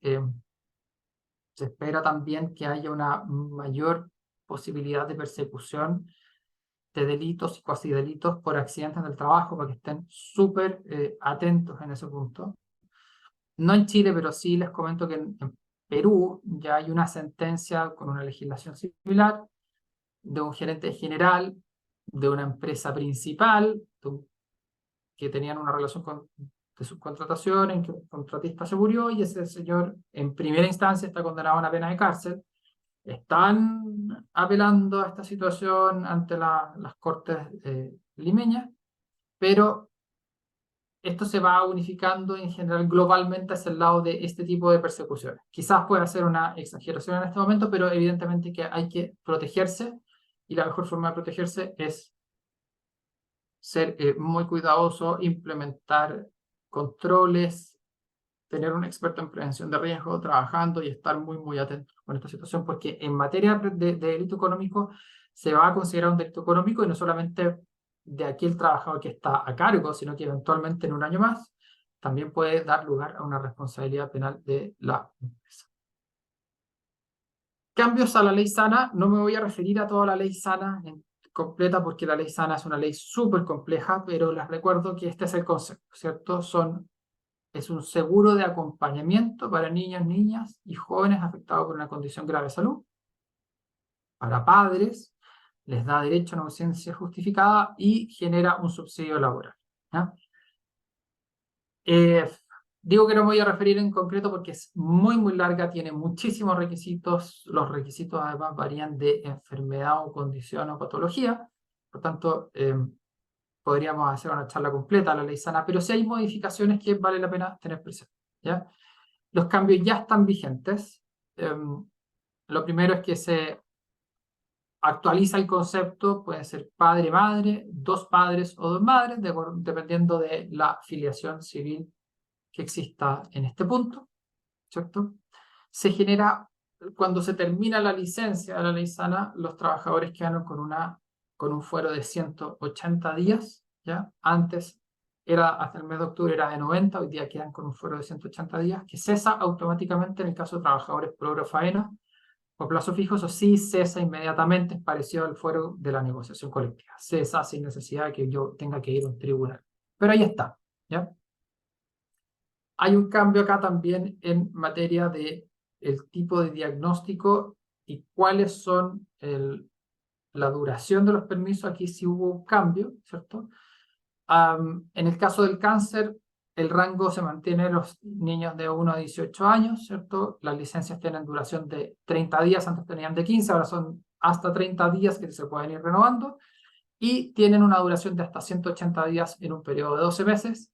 se espera también que haya una mayor posibilidad de persecución de delitos y cuasi delitos por accidentes del trabajo, para que estén súper atentos en ese punto. No en Chile, pero sí les comento que en Perú ya hay una sentencia con una legislación similar de un gerente general de una empresa principal que tenían una relación de subcontratación en que un contratista se murió y ese señor en primera instancia está condenado a una pena de cárcel. Están apelando a esta situación ante las cortes limeñas, pero esto se va unificando en general globalmente hacia el lado de este tipo de persecuciones. Quizás pueda ser una exageración en este momento, pero evidentemente que hay que protegerse y la mejor forma de protegerse es ser muy cuidadoso, implementar controles, tener un experto en prevención de riesgo trabajando y estar muy, muy atento con esta situación, porque en materia de delito económico se va a considerar un delito económico y no solamente de aquel trabajador que está a cargo, sino que eventualmente en un año más también puede dar lugar a una responsabilidad penal de la empresa. Cambios a la ley sana, no me voy a referir a toda la ley sana completa porque la ley sana es una ley súper compleja, pero les recuerdo que este es el concepto, ¿cierto? Es un seguro de acompañamiento para niños, niñas y jóvenes afectados por una condición grave de salud. Para padres, les da derecho a una ausencia justificada y genera un subsidio laboral. ¿Ya? Digo que no me voy a referir en concreto porque es muy, muy larga, tiene muchísimos requisitos. Los requisitos además varían de enfermedad o condición o patología. Por tanto, podríamos hacer una charla completa a la ley sana, pero sí hay modificaciones que vale la pena tener presente, ¿ya? Los cambios ya están vigentes. Lo primero es que se actualiza el concepto, puede ser padre-madre, dos padres o dos madres, dependiendo de la filiación civil que exista en este punto, ¿cierto? Se genera, cuando se termina la licencia de la ley sana, los trabajadores quedan con un fuero de 180 días, ¿ya? Antes hasta el mes de octubre era de 90, hoy día quedan con un fuero de 180 días, que cesa automáticamente en el caso de trabajadores por obra o faena, por plazo fijo, eso sí cesa inmediatamente, es parecido al fuero de la negociación colectiva. Cesa sin necesidad de que yo tenga que ir a un tribunal. Pero ahí está, ¿ya? Hay un cambio acá también en materia de el tipo de diagnóstico y cuáles son la duración de los permisos. Aquí sí hubo un cambio, ¿cierto? En el caso del cáncer, el rango se mantiene en los niños de 1 a 18 años, ¿cierto? Las licencias tienen duración de 30 días, antes tenían de 15, ahora son hasta 30 días que se pueden ir renovando, y tienen una duración de hasta 180 días en un periodo de 12 meses,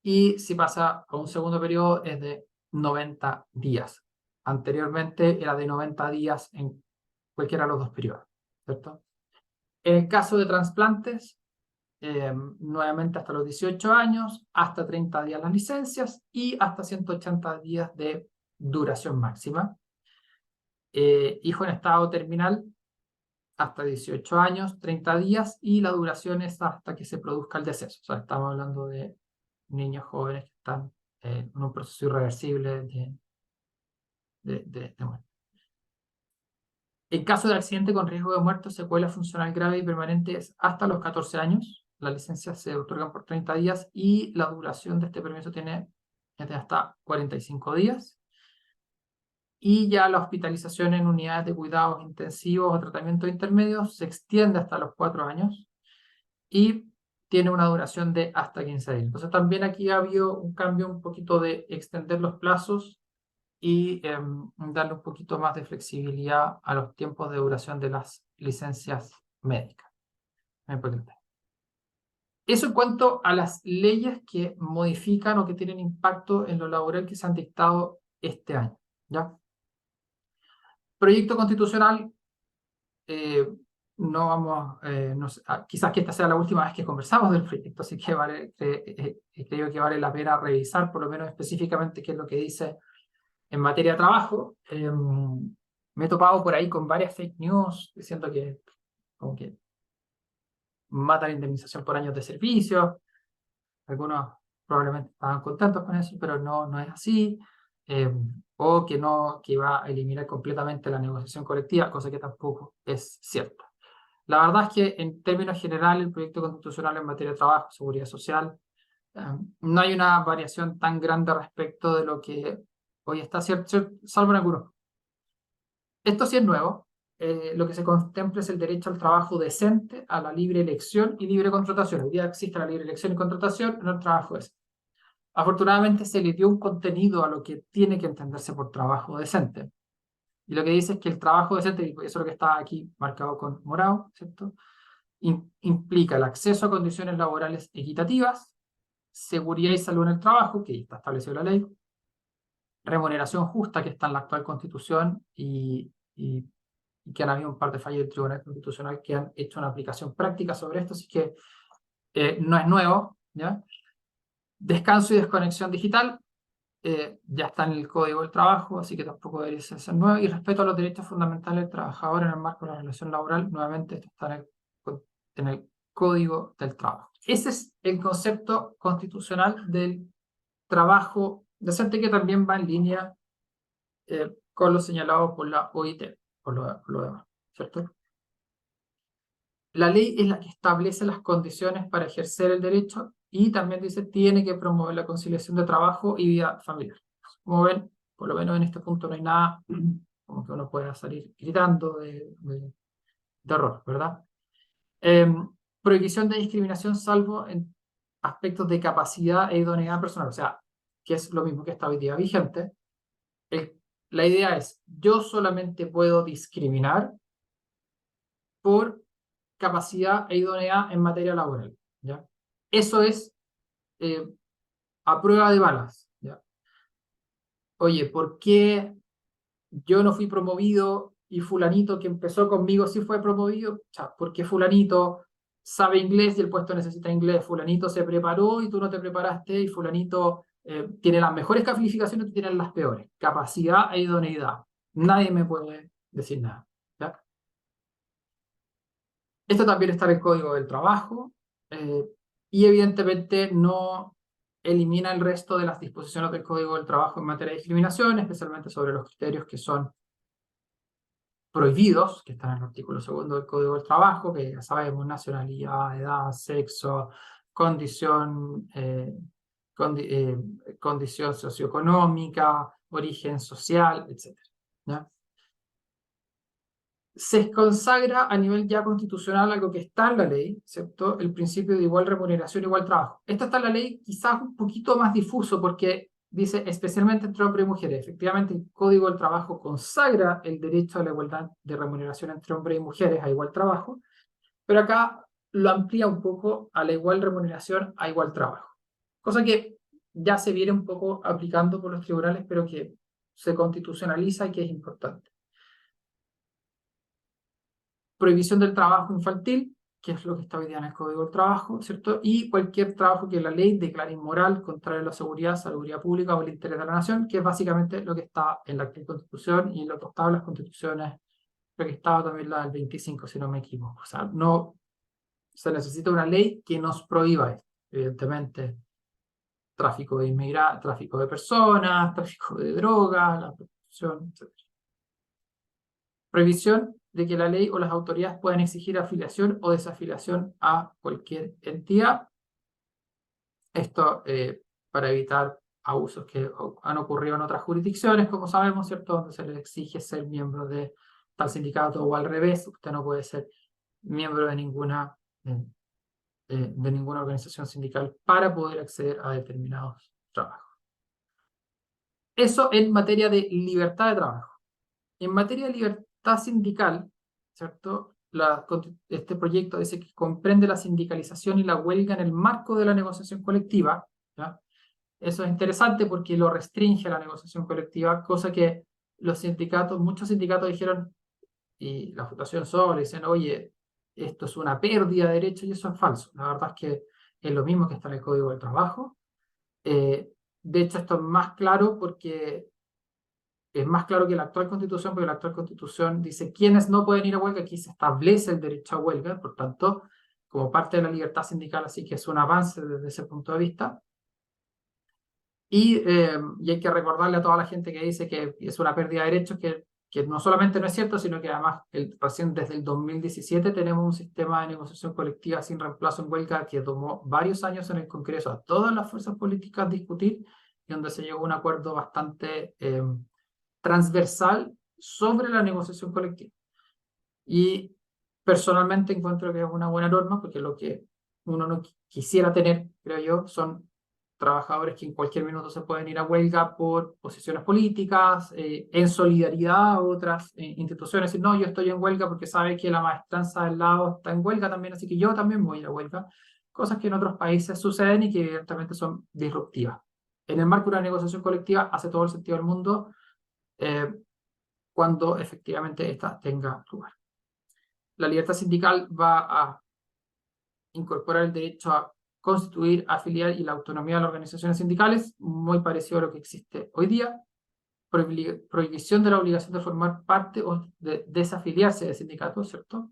y si pasa a un segundo periodo es de 90 días. Anteriormente era de 90 días en cualquiera de los dos periodos, ¿cierto? En el caso de trasplantes, nuevamente hasta los 18 años, hasta 30 días las licencias y hasta 180 días de duración máxima. Hijo en estado terminal, hasta 18 años, 30 días, y la duración es hasta que se produzca el deceso. O sea, estamos hablando de niños jóvenes que están en un proceso irreversible de muerte. En caso de accidente con riesgo de muerte o secuela funcional grave y permanente es hasta los 14 años. Las licencias se otorgan por 30 días y la duración de este permiso es de hasta 45 días. Y ya la hospitalización en unidades de cuidados intensivos o tratamientos intermedios se extiende hasta los 4 años y tiene una duración de hasta 15 días. Entonces también aquí ha habido un cambio un poquito de extender los plazos y darle un poquito más de flexibilidad a los tiempos de duración de las licencias médicas. Muy importante. Eso en cuanto a las leyes que modifican o que tienen impacto en lo laboral que se han dictado este año, ¿ya? Proyecto constitucional, no vamos, quizás que esta sea la última vez que conversamos del proyecto, así que creo que vale la pena revisar por lo menos específicamente qué es lo que dice en materia de trabajo. Me he topado por ahí con varias fake news diciendo que como que mata la indemnización por años de servicio. Algunos probablemente estaban contentos con eso, pero no es así. O que va a eliminar completamente la negociación colectiva, cosa que tampoco es cierta. La verdad es que en términos generales el proyecto constitucional en materia de trabajo, seguridad social, no hay una variación tan grande respecto de lo que hoy está, cierto, salvo en algunos. Esto sí es nuevo. Lo que se contempla es el derecho al trabajo decente, a la libre elección y libre contratación. Hoy día existe la libre elección y contratación, no el trabajo decente. Afortunadamente se le dio un contenido a lo que tiene que entenderse por trabajo decente. Y lo que dice es que el trabajo decente, y eso es lo que está aquí marcado con morado, ¿cierto? Implica el acceso a condiciones laborales equitativas, seguridad y salud en el trabajo, que está establecido en la ley, remuneración justa, que está en la actual Constitución, y que han habido un par de fallos del Tribunal Constitucional que han hecho una aplicación práctica sobre esto, así que no es nuevo, ¿ya? Descanso y desconexión digital, ya está en el Código del Trabajo, así que tampoco debería ser nuevo, y respeto a los derechos fundamentales del trabajador en el marco de la relación laboral, nuevamente esto está en el Código del Trabajo. Ese es el concepto constitucional del trabajo decente, que también va en línea con lo señalado por la OIT, por lo demás, ¿cierto? La ley es la que establece las condiciones para ejercer el derecho y también dice tiene que promover la conciliación de trabajo y vida familiar. Como ven, por lo menos en este punto no hay nada como que uno pueda salir gritando de error, ¿verdad? Prohibición de discriminación salvo en aspectos de capacidad e idoneidad personal, o sea, que es lo mismo que está hoy día vigente. La idea es, yo solamente puedo discriminar por capacidad e idoneidad en materia laboral, ¿ya? Eso es a prueba de balas, ¿ya? Oye, ¿por qué yo no fui promovido y fulanito que empezó conmigo sí fue promovido? O sea, porque fulanito sabe inglés y el puesto necesita inglés, fulanito se preparó y tú no te preparaste, y fulanito tiene las mejores calificaciones y tú tienes las peores. Capacidad e idoneidad. Nadie me puede decir nada, ¿ya? Esto también está en el Código del Trabajo, y evidentemente no elimina el resto de las disposiciones del Código del Trabajo en materia de discriminación, especialmente sobre los criterios que son prohibidos, que están en el artículo 2 del Código del Trabajo, que ya sabemos: nacionalidad, edad, sexo, condición socioeconómica, origen social, etc. ¿Ya? Se consagra a nivel ya constitucional algo que está en la ley, ¿cierto? El principio de igual remuneración, igual trabajo. Esto está en la ley, quizás un poquito más difuso, porque dice especialmente entre hombres y mujeres. Efectivamente, el Código del Trabajo consagra el derecho a la igualdad de remuneración entre hombres y mujeres a igual trabajo, pero acá lo amplía un poco a la igual remuneración a igual trabajo. Cosa que ya se viene un poco aplicando por los tribunales, pero que se constitucionaliza y que es importante. Prohibición del trabajo infantil, que es lo que está hoy día en el Código del Trabajo, ¿cierto? Y cualquier trabajo que la ley declare inmoral, contrario a la seguridad, salubridad pública o el interés de la nación, que es básicamente lo que está en la actual Constitución y en las dos tablas constituciones, lo que estaba también la del 25, si no me equivoco. O sea, no se necesita una ley que nos prohíba esto. Evidentemente, tráfico de tráfico de personas, tráfico de drogas, la prostitución, etc. Prohibición de que la ley o las autoridades puedan exigir afiliación o desafiliación a cualquier entidad. Esto para evitar abusos que han ocurrido en otras jurisdicciones, como sabemos, ¿cierto? Donde se les exige ser miembro de tal sindicato, o al revés, usted no puede ser miembro de ninguna organización sindical para poder acceder a determinados trabajos. Eso en materia de libertad de trabajo. En materia de libertad sindical, ¿cierto? Este proyecto dice que comprende la sindicalización y la huelga en el marco de la negociación colectiva, ¿ya? Eso es interesante porque lo restringe a la negociación colectiva, cosa que los sindicatos, muchos sindicatos dijeron, y la Fundación Sol, dicen, oye, esto es una pérdida de derechos, y eso es falso. La verdad es que es lo mismo que está en el Código del Trabajo. De hecho, esto es más claro porque es más claro que la actual Constitución, porque la actual Constitución dice quiénes no pueden ir a huelga. Aquí se establece el derecho a huelga, por tanto, como parte de la libertad sindical, así que es un avance desde ese punto de vista. Y hay que recordarle a toda la gente que dice que es una pérdida de derechos, que no solamente no es cierto, sino que además recién desde el 2017 tenemos un sistema de negociación colectiva sin reemplazo en huelga que tomó varios años en el Congreso a todas las fuerzas políticas discutir, y donde se llegó a un acuerdo bastante transversal sobre la negociación colectiva. Y personalmente encuentro que es una buena norma, porque lo que uno no quisiera tener, creo yo, son trabajadores que en cualquier minuto se pueden ir a huelga por posiciones políticas, en solidaridad a otras instituciones. Y no, yo estoy en huelga porque sabe que la maestranza del lado está en huelga también, así que yo también voy a ir a huelga. Cosas que en otros países suceden y que evidentemente son disruptivas. En el marco de una negociación colectiva hace todo el sentido del mundo cuando efectivamente esta tenga lugar. La libertad sindical va a incorporar el derecho a constituir, afiliar y la autonomía de las organizaciones sindicales, muy parecido a lo que existe hoy día. Prohibición de la obligación de formar parte o de desafiliarse de sindicatos, ¿cierto?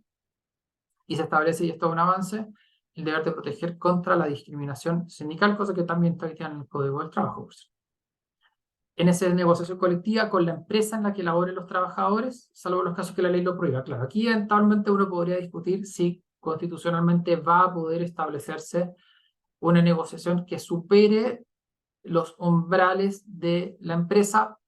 Y se establece, y esto es un avance, el deber de proteger contra la discriminación sindical, cosa que también está en el Código del Trabajo, por cierto. En esa negociación colectiva con la empresa en la que laboren los trabajadores, salvo los casos que la ley lo prohíba. Claro, aquí eventualmente uno podría discutir si constitucionalmente va a poder establecerse una negociación que supere los umbrales de la empresa.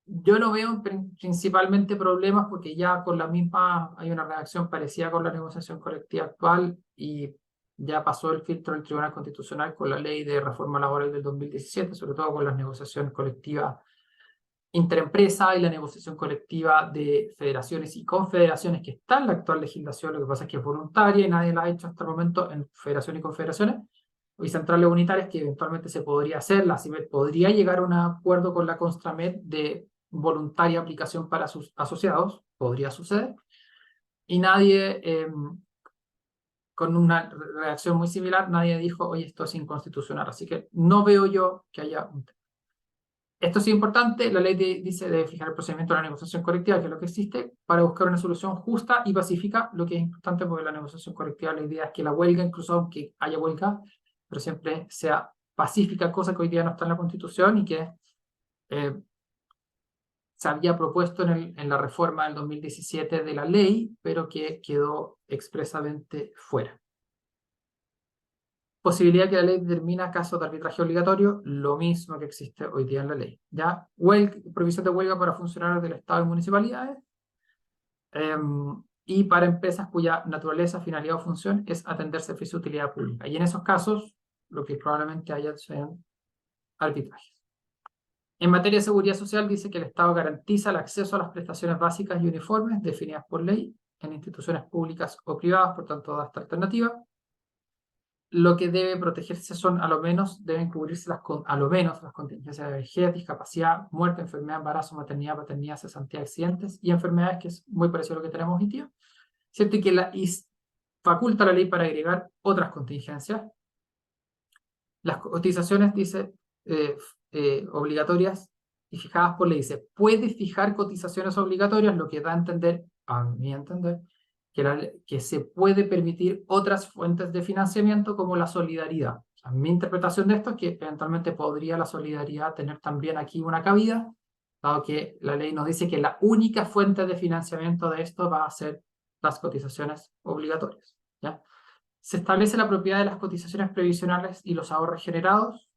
Yo no veo principalmente problemas porque ya con la misma hay una redacción parecida con la negociación colectiva actual y ya pasó el filtro del Tribunal Constitucional con la ley de reforma laboral del 2017, sobre todo con las negociaciones colectivas interempresa y la negociación colectiva de federaciones y confederaciones que está en la actual legislación. Lo que pasa es que es voluntaria y nadie la ha hecho hasta el momento en federaciones y confederaciones y centrales unitarias, que eventualmente se podría hacer. La CIMED podría llegar a un acuerdo con la Constramed de voluntaria aplicación para sus asociados, podría suceder, y nadie, con una reacción muy similar, nadie dijo, oye, esto es inconstitucional, así que no veo yo que haya un tema. Esto sí es importante, la ley dice de fijar el procedimiento de la negociación colectiva, que es lo que existe, para buscar una solución justa y pacífica, lo que es importante porque la negociación colectiva, la idea es que la huelga, incluso aunque haya huelga, pero siempre sea pacífica, cosa que hoy día no está en la Constitución y que se había propuesto en la reforma del 2017 de la ley, pero que quedó expresamente fuera. Posibilidad que la ley determina casos de arbitraje obligatorio, lo mismo que existe hoy día en la ley. ¿Ya? Prohibición de huelga para funcionarios del Estado y municipalidades, y para empresas cuya naturaleza, finalidad o función es atender servicios de utilidad pública. Y en esos casos, lo que probablemente haya sean arbitrajes. En materia de seguridad social, dice que el Estado garantiza el acceso a las prestaciones básicas y uniformes definidas por ley en instituciones públicas o privadas, por tanto, da esta alternativa. Lo que debe protegerse son, a lo menos, deben cubrirse a lo menos las contingencias de vejez, discapacidad, muerte, enfermedad, embarazo, maternidad, paternidad, cesantía, accidentes y enfermedades, que es muy parecido a lo que tenemos hoy día. ¿Cierto? Y que faculta la ley para agregar otras contingencias. Las cotizaciones, dice, obligatorias y fijadas por ley. Dice, puede fijar cotizaciones obligatorias, lo que da a entender, a mi entender, que se puede permitir otras fuentes de financiamiento como la solidaridad. O sea, mi interpretación de esto es que eventualmente podría la solidaridad tener también aquí una cabida, dado que la ley nos dice que la única fuente de financiamiento de esto va a ser las cotizaciones obligatorias. ¿Ya? Se establece la propiedad de las cotizaciones previsionales y los ahorros generados,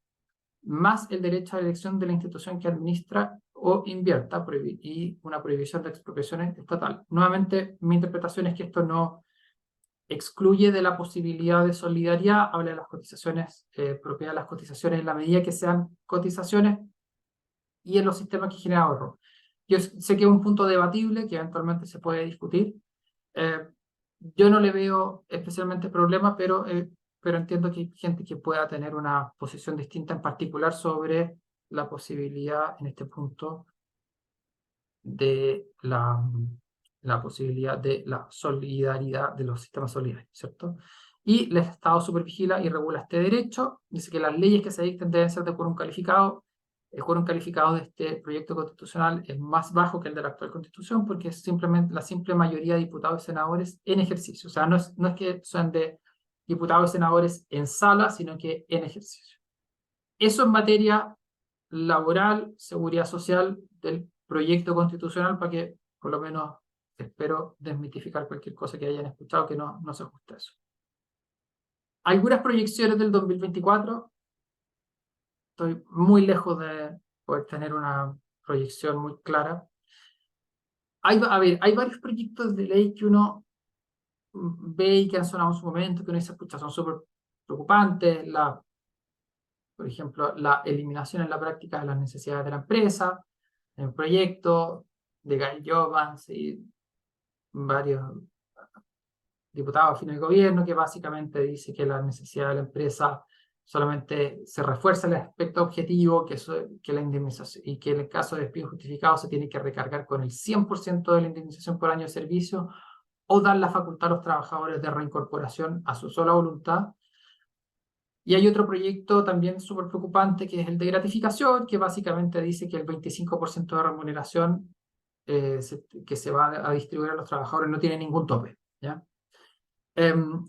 más el derecho a la elección de la institución que administra o invierta, y una prohibición de expropiaciones estatal. Nuevamente, mi interpretación es que esto no excluye de la posibilidad de solidaridad, habla de las cotizaciones, propiedad de las cotizaciones en la medida que sean cotizaciones y en los sistemas que generan ahorro. Yo sé que es un punto debatible que eventualmente se puede discutir. Yo no le veo especialmente problema, pero entiendo que hay gente que pueda tener una posición distinta, en particular sobre la posibilidad, en este punto, de la posibilidad de la solidaridad de los sistemas solidarios, ¿cierto? Y el Estado supervigila y regula este derecho. Dice que las leyes que se dicten deben ser de quórum calificado. El quórum calificado de este proyecto constitucional es más bajo que el de la actual Constitución porque es simplemente la simple mayoría de diputados y senadores en ejercicio. O sea, no es que sean de diputados y senadores en sala, sino que en ejercicio. Eso en materia laboral, seguridad social del proyecto constitucional, para que por lo menos espero desmitificar cualquier cosa que hayan escuchado que no se ajuste a eso. Algunas proyecciones del 2024. Estoy muy lejos de poder tener una proyección muy clara. Hay varios proyectos de ley que uno ve y que han sonado en su momento, que uno dice, escucha, son súper preocupantes. Por ejemplo, la eliminación en la práctica de las necesidades de la empresa, el proyecto de Guy Jovans y varios diputados afines del gobierno, que básicamente dice que la necesidad de la empresa solamente se refuerza el aspecto objetivo, que la indemnización, y que en el caso de despido injustificado se tiene que recargar con el 100% de la indemnización por año de servicio, o dar la facultad a los trabajadores de reincorporación a su sola voluntad. Y hay otro proyecto también súper preocupante, que es el de gratificación, que básicamente dice que el 25% de remuneración que se va a distribuir a los trabajadores no tiene ningún tope, ¿ya?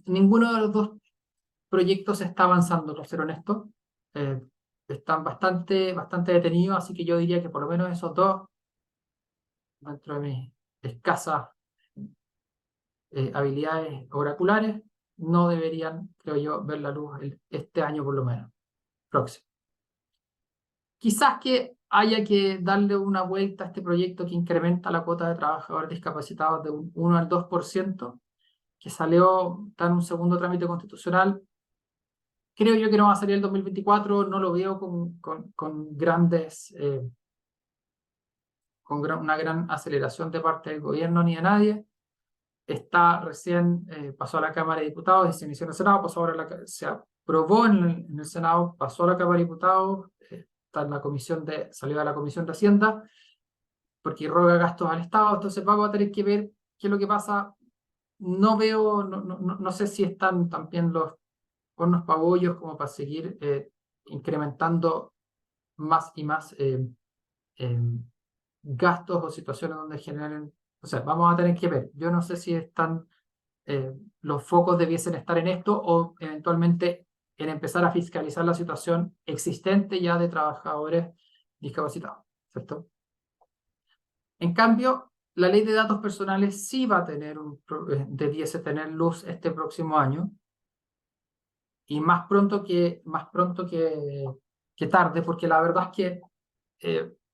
Ninguno de los dos proyectos está avanzando, para ser honesto. Están bastante detenidos, así que yo diría que por lo menos esos dos, dentro de mis escasas habilidades oraculares, no deberían, creo yo, ver la luz este año por lo menos, próximo. Quizás que haya que darle una vuelta a este proyecto que incrementa la cuota de trabajadores discapacitados de un 1 al 2%, que está en un segundo trámite constitucional. Creo yo que no va a salir el 2024, no lo veo con una gran aceleración de parte del gobierno ni de nadie. Pasó a la Cámara de Diputados y se inició en el Senado, se aprobó en el Senado, pasó a la Cámara de Diputados, está en salió de la Comisión de Hacienda, porque roga gastos al Estado. Entonces vamos a tener que ver qué es lo que pasa. No sé si están también los hornos pabollos como para seguir incrementando más y más gastos o situaciones donde generen. O sea, vamos a tener que ver. Yo no sé si los focos debiesen estar en esto o eventualmente en empezar a fiscalizar la situación existente ya de trabajadores discapacitados, ¿cierto? En cambio, la ley de datos personales sí va a debiese tener luz este próximo año, y más pronto que tarde, porque la verdad es que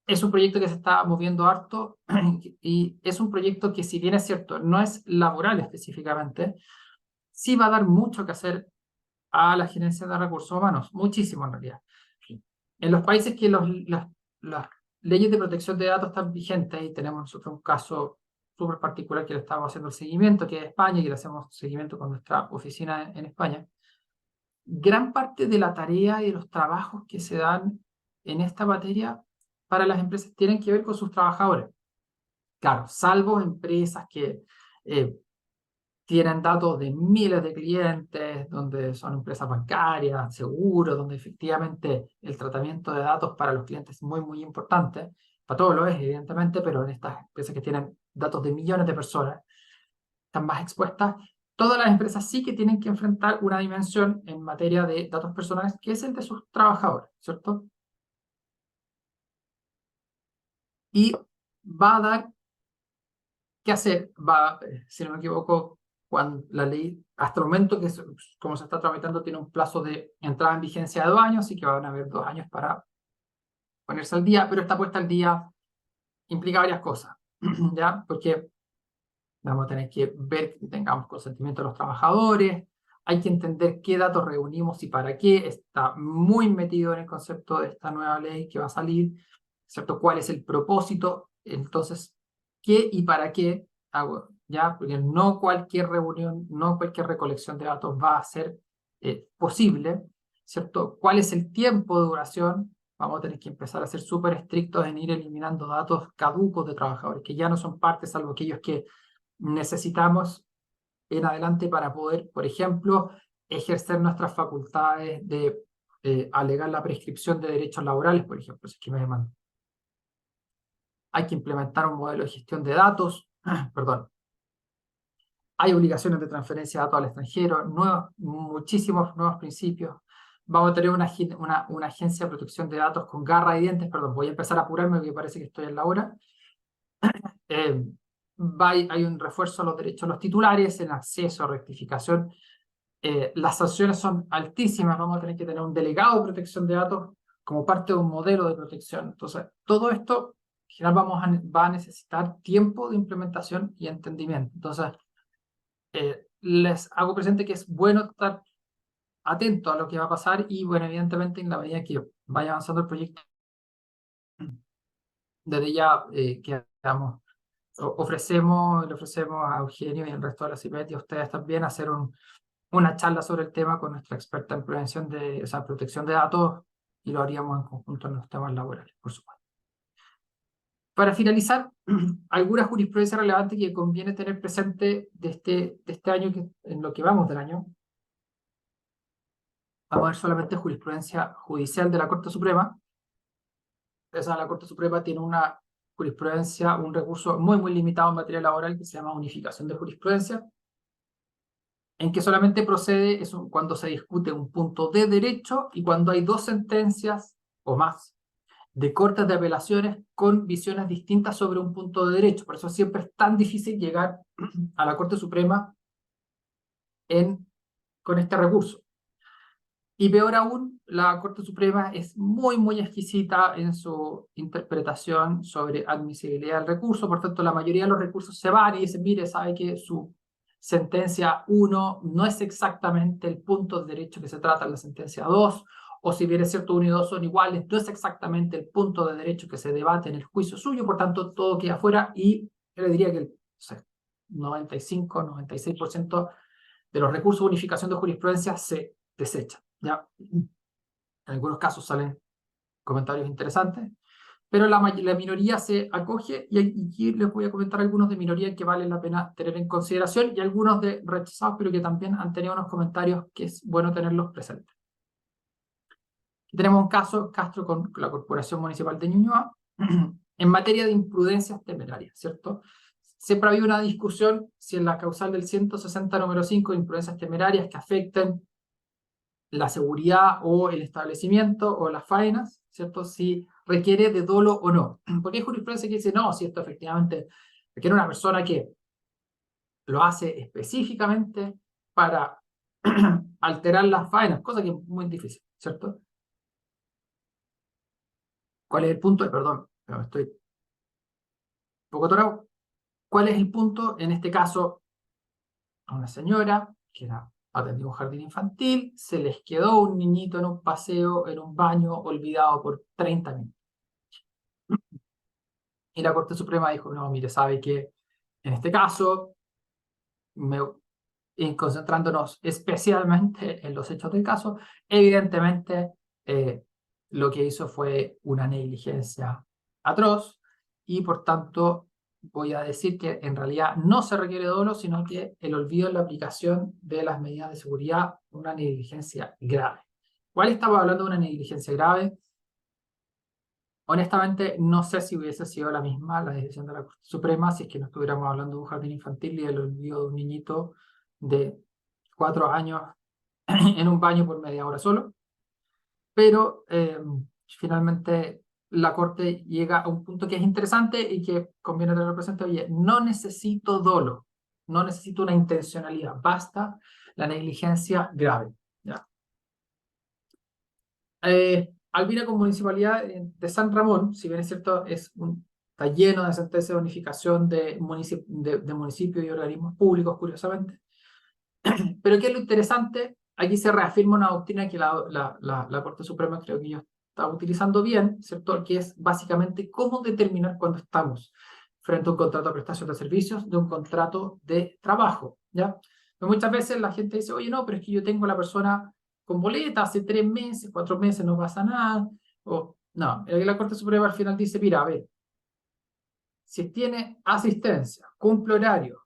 es un proyecto que se está moviendo harto y es un proyecto que, si bien es cierto, no es laboral específicamente, sí va a dar mucho que hacer a la gerencia de recursos humanos, muchísimo en realidad. En los países que las leyes de protección de datos están vigentes, y tenemos nosotros un caso súper particular que le estamos haciendo el seguimiento, que es España, y que le hacemos seguimiento con nuestra oficina en España. Gran parte de la tarea y de los trabajos que se dan en esta materia para las empresas tienen que ver con sus trabajadores. Claro, salvo empresas que tienen datos de miles de clientes, donde son empresas bancarias, seguros, donde efectivamente el tratamiento de datos para los clientes es muy, muy importante. Para todos lo es, evidentemente, pero en estas empresas que tienen datos de millones de personas, están más expuestas. Todas las empresas sí que tienen que enfrentar una dimensión en materia de datos personales, que es el de sus trabajadores, ¿cierto? Y va a dar qué hacer, si no me equivoco, cuando la ley, hasta el momento que como se está tramitando, tiene un plazo de entrada en vigencia de 2 años, así que van a haber 2 años para ponerse al día, pero esta puesta al día implica varias cosas, ¿ya? Porque vamos a tener que ver que tengamos consentimiento de los trabajadores, hay que entender qué datos reunimos y para qué. Está muy metido en el concepto de esta nueva ley que va a salir, ¿cierto? ¿Cuál es el propósito? Entonces, ¿qué y para qué hago? ¿Ya? Porque no cualquier reunión, no cualquier recolección de datos va a ser posible, ¿cierto? ¿Cuál es el tiempo de duración? vamos a tener que empezar a ser súper estrictos en ir eliminando datos caducos de trabajadores, que ya no son parte, salvo aquellos que necesitamos en adelante para poder, por ejemplo, ejercer nuestras facultades de alegar la prescripción de derechos laborales, por ejemplo, si es que me demandan. Hay que implementar un modelo de gestión de datos, perdón. Hay obligaciones de transferencia de datos al extranjero, muchísimos nuevos principios. Vamos a tener una agencia de protección de datos con garra y dientes, perdón, voy a empezar a apurarme porque parece que estoy en la hora. Hay un refuerzo a los derechos de los titulares, en acceso, rectificación. Las sanciones son altísimas, vamos a tener que tener un delegado de protección de datos como parte de un modelo de protección. Entonces, todo esto, en general, va a necesitar tiempo de implementación y entendimiento. Entonces, les hago presente que es bueno estar atento a lo que va a pasar y, bueno, evidentemente, en la medida que vaya avanzando el proyecto, desde ya que le ofrecemos a Eugenio y al resto de la CIPET y a ustedes también hacer una charla sobre el tema con nuestra experta en protección de datos, y lo haríamos en conjunto en los temas laborales, por supuesto. Para finalizar, alguna jurisprudencia relevante que conviene tener presente de este año, en lo que vamos del año. Vamos a ver solamente jurisprudencia judicial de la Corte Suprema. La Corte Suprema tiene una jurisprudencia, un recurso muy, muy limitado en materia laboral que se llama unificación de jurisprudencia, en que solamente procede cuando se discute un punto de derecho y cuando hay dos sentencias o más de cortes de apelaciones con visiones distintas sobre un punto de derecho. Por eso siempre es tan difícil llegar a la Corte Suprema con este recurso. Y peor aún, la Corte Suprema es muy, muy exquisita en su interpretación sobre admisibilidad del recurso. Por tanto, la mayoría de los recursos se van y dicen, mire, sabe que su sentencia 1 no es exactamente el punto de derecho que se trata en la sentencia 2, o si bien es cierto, 1 y 2 son iguales, no es exactamente el punto de derecho que se debate en el juicio suyo, por tanto, todo queda fuera, y yo le diría que el 95-96% de los recursos de unificación de jurisprudencia se desechan. ¿Ya? En algunos casos salen comentarios interesantes, pero la minoría se acoge, y aquí les voy a comentar algunos de minoría que vale la pena tener en consideración, y algunos de rechazados, pero que también han tenido unos comentarios que es bueno tenerlos presentes. Aquí tenemos un caso, Castro con la Corporación Municipal de Ñuñoa, en materia de imprudencias temerarias, ¿cierto? Siempre ha habido una discusión si en la causal del 160 número 5 de imprudencias temerarias que afecten la seguridad o el establecimiento o las faenas, ¿cierto? Si requiere de dolo o no. Porque hay jurisprudencia que dice, no, si esto efectivamente requiere una persona que lo hace específicamente para alterar las faenas, cosa que es muy difícil, ¿cierto? ¿Cuál es el punto? Perdón, pero estoy un poco atorado. ¿Cuál es el punto? En este caso, a una señora que atendió un jardín infantil, se les quedó un niñito en un paseo, en un baño, olvidado por 30 minutos. Y la Corte Suprema dijo, no, mire, sabe que en este caso, concentrándonos especialmente en los hechos del caso, evidentemente lo que hizo fue una negligencia atroz, y por tanto voy a decir que en realidad no se requiere dolo, sino que el olvido en la aplicación de las medidas de seguridad, una negligencia grave. ¿Cuál estamos hablando de una negligencia grave? Honestamente, no sé si hubiese sido la misma la decisión de la Corte Suprema si es que no estuviéramos hablando de un jardín infantil y del olvido de un niñito de 4 años en un baño por media hora solo. Pero finalmente la Corte llega a un punto que es interesante y que conviene tenerlo presente. Oye, no necesito dolo, no necesito una intencionalidad, basta la negligencia grave. ¿Ya? Albina con Municipalidad de San Ramón, si bien es cierto, está lleno de sentencias de unificación de municipios y organismos públicos, curiosamente. Pero ¿qué es lo interesante? Aquí se reafirma una doctrina que la Corte Suprema creo que yo estaba utilizando bien, ¿cierto? Que es básicamente cómo determinar cuando estamos frente a un contrato de prestación de servicios de un contrato de trabajo, ¿ya? Pero muchas veces la gente dice, oye, no, pero es que yo tengo a la persona con boleta hace 3 meses, 4 meses, no pasa nada, o No, la Corte Suprema al final dice, mira, a ver, si tiene asistencia, cumple horario,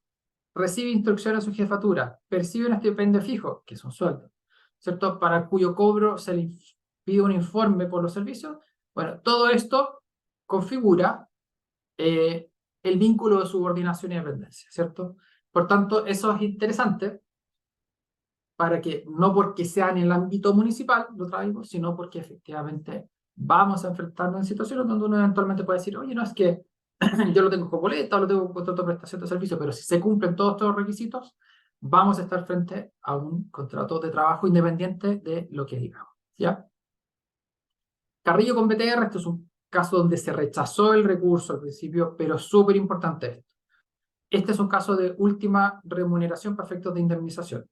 recibe instrucciones a su jefatura, percibe un estipendio fijo, que es un sueldo, ¿cierto? Para cuyo cobro se le pide un informe por los servicios. Bueno, todo esto configura el vínculo de subordinación y dependencia, ¿cierto? Por tanto, eso es interesante para que, no porque sea en el ámbito municipal, lo traigo, sino porque efectivamente vamos a enfrentarnos en situaciones donde uno eventualmente puede decir, oye, no, es que yo lo tengo con boleta o lo tengo con contrato de prestación de servicio, pero si se cumplen todos estos requisitos, vamos a estar frente a un contrato de trabajo independiente de lo que digamos, ¿ya? Carrillo con BTR, esto es un caso donde se rechazó el recurso al principio, pero es súper importante esto. Este es un caso de última remuneración para efectos de indemnización.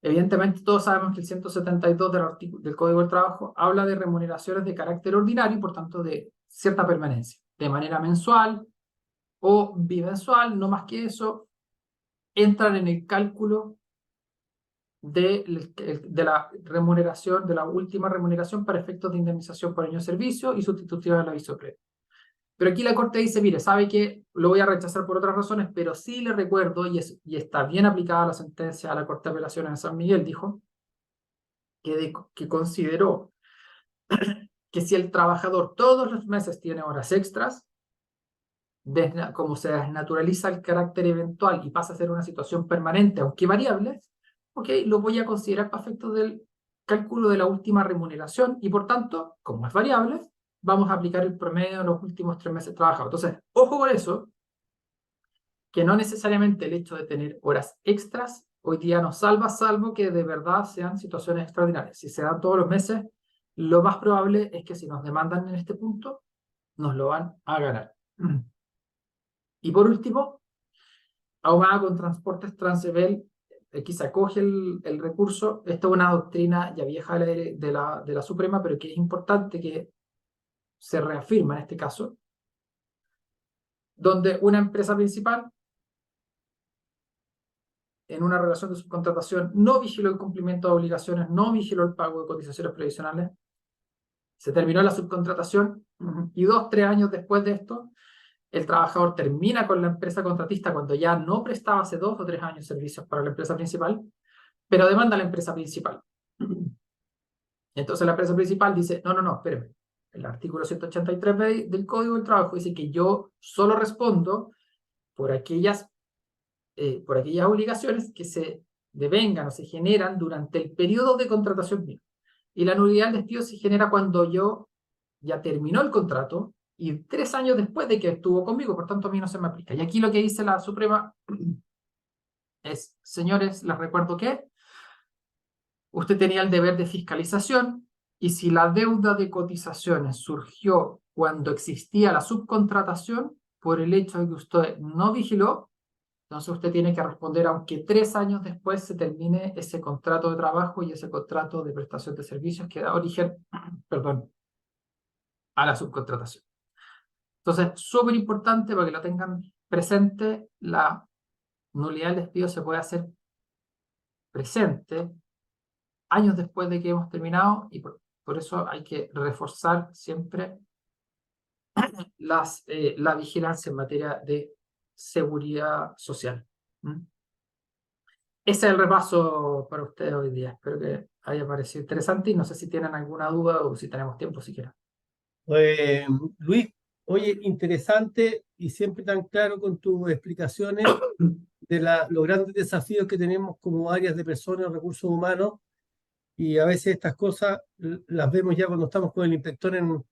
Evidentemente, todos sabemos que el 172 del Código del Trabajo habla de remuneraciones de carácter ordinario y, por tanto, de cierta permanencia, de manera mensual o bimensual, no más que eso, entran en el cálculo de la remuneración, de la última remuneración para efectos de indemnización por año de servicio y sustitutiva del aviso previo. Pero aquí la Corte dice, mire, sabe que lo voy a rechazar por otras razones, pero sí le recuerdo, y está bien aplicada la sentencia a la Corte de Apelaciones de San Miguel, dijo, que consideró que si el trabajador todos los meses tiene horas extras, como se desnaturaliza el carácter eventual y pasa a ser una situación permanente, aunque variable, ok, lo voy a considerar para efectos del cálculo de la última remuneración y por tanto, como es variable, vamos a aplicar el promedio de los últimos 3 meses trabajados. Entonces, ojo con eso, que no necesariamente el hecho de tener horas extras hoy día nos salva, salvo que de verdad sean situaciones extraordinarias. Si se dan todos los meses, lo más probable es que si nos demandan en este punto, nos lo van a ganar. Y por último, ahumada con transportes Transebel, aquí se acoge el recurso. Esta es una doctrina ya vieja de la Suprema, pero que es importante que se reafirma en este caso, donde una empresa principal en una relación de subcontratación no vigiló el cumplimiento de obligaciones, no vigiló el pago de cotizaciones previsionales, se terminó la subcontratación y 2-3 años después de esto, el trabajador termina con la empresa contratista cuando ya no prestaba hace 2 o 3 años servicios para la empresa principal, pero demanda a la empresa principal. Entonces la empresa principal dice, no, espérame. El artículo 183 del Código del Trabajo dice que yo solo respondo por aquellas obligaciones que se devengan o se generan durante el periodo de contratación mío. Y la nulidad del despido se genera cuando yo ya terminó el contrato y 3 años después de que estuvo conmigo, por tanto a mí no se me aplica. Y aquí lo que dice la Suprema es, señores, les recuerdo que usted tenía el deber de fiscalización y si la deuda de cotizaciones surgió cuando existía la subcontratación por el hecho de que usted no vigiló, entonces usted tiene que responder aunque 3 años después se termine ese contrato de trabajo y ese contrato de prestación de servicios que da origen, a la subcontratación. Entonces, súper importante para que lo tengan presente, la nulidad del despido se puede hacer presente años después de que hemos terminado y por eso hay que reforzar siempre la vigilancia en materia de seguridad social. Ese es el repaso para ustedes hoy día. Espero que haya parecido interesante y no sé si tienen alguna duda o si tenemos tiempo siquiera. Luis, oye, interesante y siempre tan claro con tus explicaciones de los grandes desafíos que tenemos como áreas de personas, recursos humanos, y a veces estas cosas las vemos ya cuando estamos con el inspector en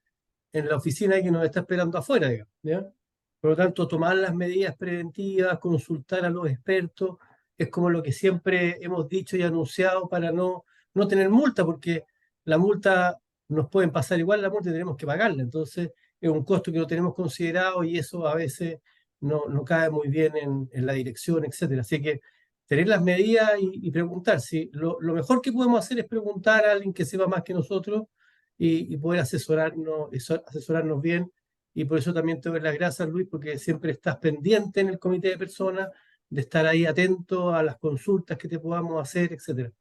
la oficina y que nos está esperando afuera, digamos, ¿ya? Por lo tanto, tomar las medidas preventivas, consultar a los expertos, es como lo que siempre hemos dicho y anunciado para no tener multa, porque la multa nos pueden pasar igual, la multa y tenemos que pagarla. Entonces, es un costo que no tenemos considerado y eso a veces no cae muy bien en la dirección, etcétera. Así que tener las medidas y preguntar. Si lo mejor que podemos hacer es preguntar a alguien que sepa más que nosotros y poder asesorarnos bien. Y por eso también te doy las gracias, Luis, porque siempre estás pendiente en el comité de personas, de estar ahí atento a las consultas que te podamos hacer, etcétera.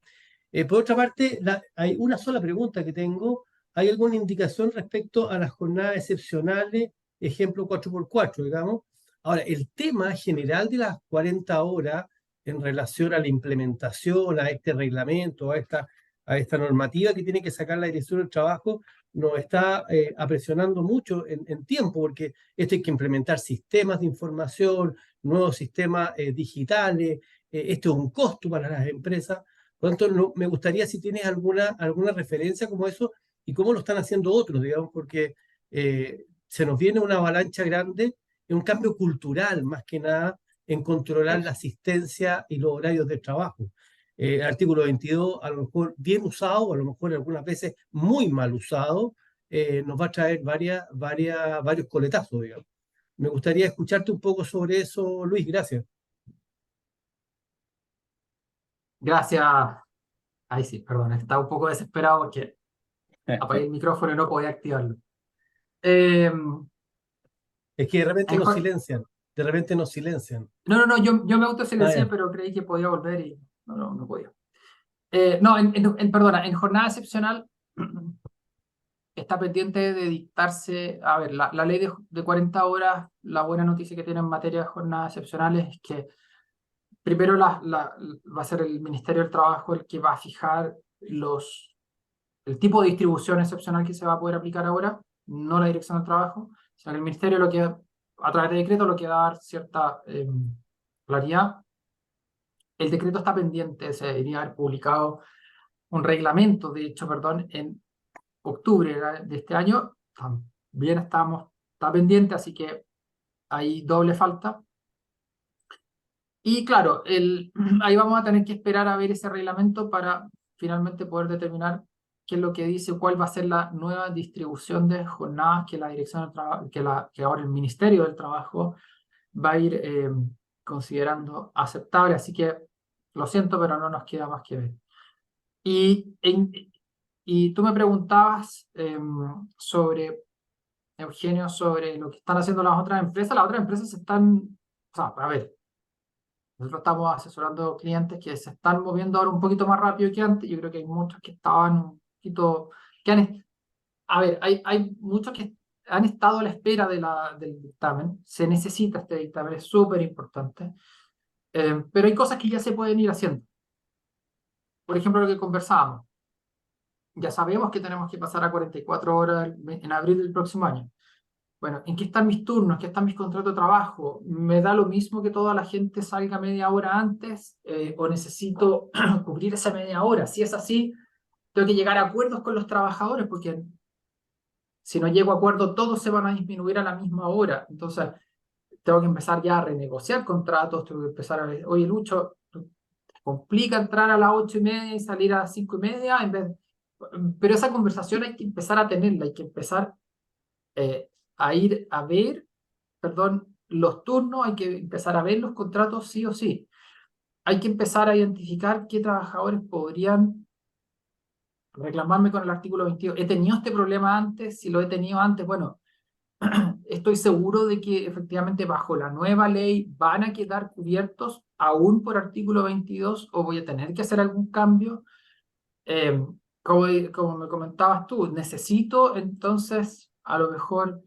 Por otra parte, hay una sola pregunta que tengo, ¿hay alguna indicación respecto a las jornadas excepcionales, ejemplo 4x4, digamos? Ahora, el tema general de las 40 horas en relación a la implementación, a este reglamento, a esta normativa que tiene que sacar la Dirección del Trabajo, nos está apresionando mucho en tiempo, porque esto hay que implementar sistemas de información, nuevos sistemas digitales, esto es un costo para las empresas. Por lo tanto, me gustaría si tienes alguna referencia como eso y cómo lo están haciendo otros, digamos, porque se nos viene una avalancha grande, un cambio cultural más que nada en controlar la asistencia y los horarios de trabajo. El artículo 22, a lo mejor bien usado, o a lo mejor algunas veces muy mal usado, nos va a traer varios coletazos, digamos. Me gustaría escucharte un poco sobre eso, Luis, gracias. Gracias. Ahí sí, perdón, estaba un poco desesperado porque apagué el micrófono y no podía activarlo. Eh, Es que en jor- de repente nos silencian. no, yo me Ah, autosilencié, ya. pero creí que podía volver y no podía. No, perdona, en jornada excepcional está pendiente de dictarse, a ver, la ley de 40 horas, la buena noticia que tiene en materia de jornadas excepcionales es que primero va a ser el Ministerio del Trabajo el que va a fijar el tipo de distribución excepcional que se va a poder aplicar ahora, no la Dirección del Trabajo, sino que el Ministerio lo que, a través de decreto, lo que va a dar cierta claridad. El decreto está pendiente, se debería haber publicado un reglamento, de hecho, perdón, en octubre de este año, también está pendiente, así que hay doble falta. Y claro, ahí vamos a tener que esperar a ver ese reglamento para finalmente poder determinar qué es lo que dice, cuál va a ser la nueva distribución de jornadas que la Dirección del Trabajo, que ahora el Ministerio del Trabajo va a ir considerando aceptable. Así que lo siento, pero no nos queda más que ver. Y tú me preguntabas Eugenio, sobre lo que están haciendo las otras empresas. Las otras empresas o sea, a ver, nosotros estamos asesorando clientes que se están moviendo ahora un poquito más rápido que antes. Yo creo que hay muchos que estaban un poquito, a ver, hay muchos que han estado a la espera del dictamen. Se necesita este dictamen, es súper importante. Pero hay cosas que ya se pueden ir haciendo. Por ejemplo, lo que conversábamos. Ya sabemos que tenemos que pasar a 44 horas en abril del próximo año. Bueno, ¿en qué están mis turnos? ¿Qué están mis contratos de trabajo? ¿Me da lo mismo que toda la gente salga media hora antes? ¿O necesito cubrir esa media hora? Si es así, tengo que llegar a acuerdos con los trabajadores, porque si no llego a acuerdo, todos se van a disminuir a la misma hora. Entonces, tengo que empezar ya a renegociar contratos, tengo que empezar a ver, oye, Lucho, complica entrar a las 8:30 y salir a las 5:30, pero esa conversación hay que empezar a tenerla, hay que empezar a ir a ver, perdón, los turnos, hay que empezar a ver los contratos sí o sí. Hay que empezar a identificar qué trabajadores podrían reclamarme con el artículo 22. ¿He tenido este problema antes? Si lo he tenido antes, bueno, estoy seguro de que efectivamente bajo la nueva ley van a quedar cubiertos aún por artículo 22 o voy a tener que hacer algún cambio. Eh, como me comentabas tú, necesito entonces a lo mejor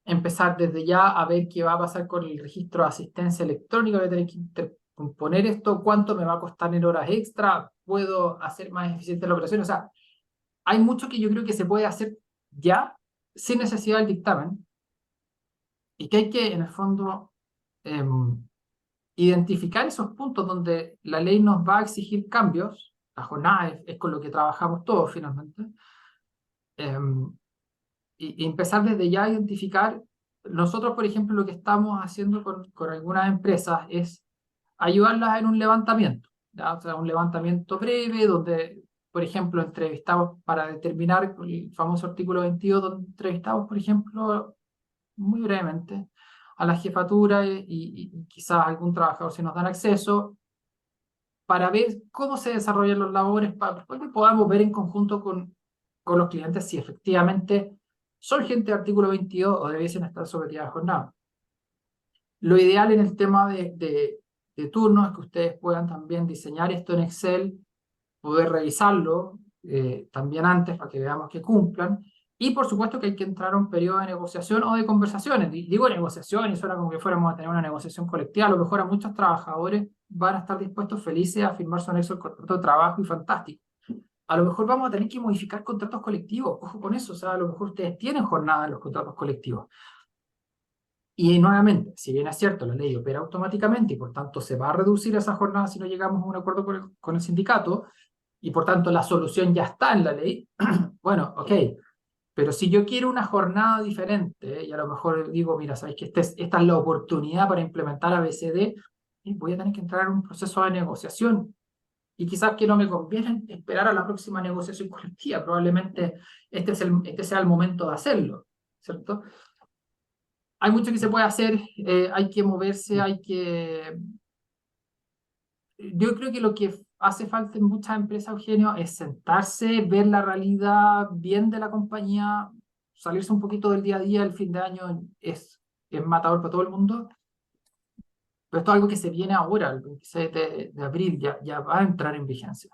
empezar desde ya a ver qué va a pasar con el registro de asistencia electrónica, voy a tener que interponer esto, cuánto me va a costar en horas extra, puedo hacer más eficiente la operación. O sea, hay mucho que yo creo que se puede hacer ya sin necesidad del dictamen y que hay que, en el fondo, identificar esos puntos donde la ley nos va a exigir cambios. La jornada es con lo que trabajamos todos finalmente. Y empezar desde ya a identificar. Nosotros, por ejemplo, lo que estamos haciendo con algunas empresas es ayudarlas en un levantamiento, ¿ya? O sea, un levantamiento breve donde, por ejemplo, entrevistamos para determinar el famoso artículo 22, donde entrevistamos, por ejemplo, muy brevemente a la jefatura y quizás algún trabajador si nos dan acceso para ver cómo se desarrollan los labores, para que podamos ver en conjunto con los clientes si efectivamente son gente de artículo 22 o debiesen estar sometidas a jornada. Lo ideal en el tema de turnos es que ustedes puedan también diseñar esto en Excel, poder revisarlo, también antes para que veamos que cumplan. Y por supuesto que hay que entrar a un periodo de negociación o de conversaciones. Digo negociación y suena como que fuéramos a tener una negociación colectiva. A lo mejor a muchos trabajadores van a estar dispuestos felices a firmar su anexo al contrato de trabajo y fantástico. A lo mejor vamos a tener que modificar contratos colectivos. Ojo con eso. O sea, a lo mejor ustedes tienen jornada en los contratos colectivos. Y nuevamente, si bien es cierto, la ley opera automáticamente y por tanto se va a reducir esa jornada si no llegamos a un acuerdo con el sindicato, y por tanto la solución ya está en la ley, bueno, ok. Pero si yo quiero una jornada diferente, y a lo mejor digo, mira, sabéis que esta es la oportunidad para implementar ABCD, y voy a tener que entrar en un proceso de negociación. Y quizás que no me conviene esperar a la próxima negociación colectiva, probablemente este sea el momento de hacerlo, ¿cierto? Hay mucho que se puede hacer, hay que moverse, hay que... Yo creo que lo que hace falta en muchas empresas, Eugenio, es sentarse, ver la realidad bien de la compañía, salirse un poquito del día a día. El fin de año es matador para todo el mundo, pero esto es algo que se viene ahora, el 26 de abril, ya va a entrar en vigencia.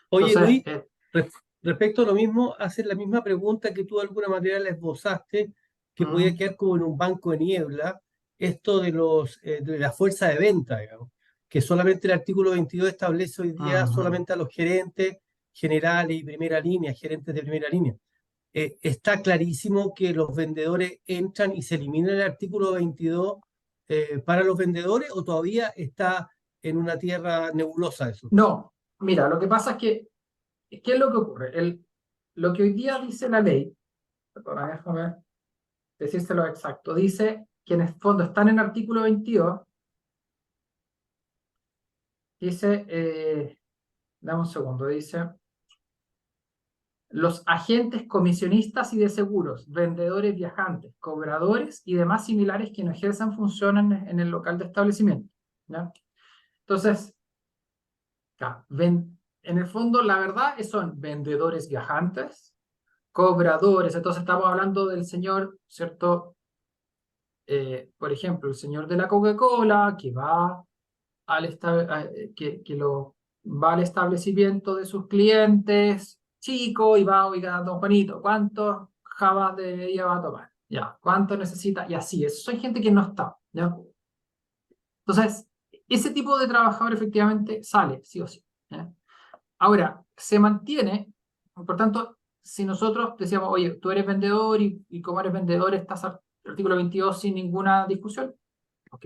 Oye, Entonces, Luis, respecto a lo mismo, hacer la misma pregunta que tú de alguna manera le esbozaste, que podía quedar como en un banco de niebla, esto de la fuerza de venta, digamos, que solamente el artículo 22 establece hoy día solamente a los gerentes generales y primera línea, gerentes de primera línea. Está clarísimo que los vendedores entran y se elimina el artículo 22 para los vendedores, o todavía está en una tierra nebulosa eso. no, mira, lo que pasa es que, ¿qué es lo que ocurre? Lo que hoy día dice la ley, perdona, déjame decírselo exacto, dice que en el fondo están en el artículo 22, dice, dame un segundo, dice, los agentes comisionistas y de seguros, vendedores, viajantes, cobradores y demás similares que no ejerzan funciones en el local de establecimiento, ¿ya? Entonces, en el fondo, la verdad son vendedores viajantes, cobradores. Entonces estamos hablando del señor, ¿cierto? Por ejemplo, el señor de la Coca-Cola que va va al establecimiento de sus clientes chico y va, oiga, don Juanito, ¿cuántos jabas de bebida va a tomar? Ya, ¿cuánto necesita? Y así, eso hay gente que no está, ¿ya? Entonces, ese tipo de trabajador efectivamente sale, sí o sí, ¿ya? Ahora, se mantiene, por tanto, si nosotros decíamos, oye, tú eres vendedor y como eres vendedor estás al artículo 22 sin ninguna discusión, ok,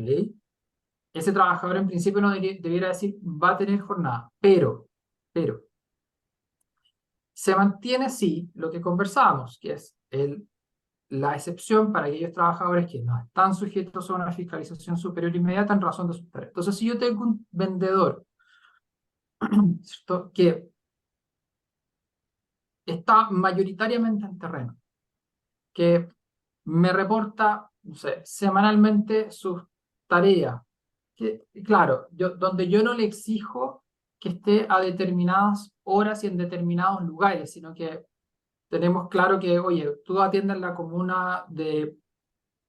ese trabajador en principio no debiera decir va a tener jornada, pero, se mantiene sí lo que conversábamos, que es la excepción para aquellos trabajadores que no están sujetos a una fiscalización superior inmediata en razón de sus tareas. Entonces, si yo tengo un vendedor, ¿cierto?, que está mayoritariamente en terreno, que me reporta, no sé, semanalmente sus tareas, que, claro, donde yo no le exijo que esté a determinadas horas y en determinados lugares, sino que tenemos claro que, oye, tú atiendes la comuna de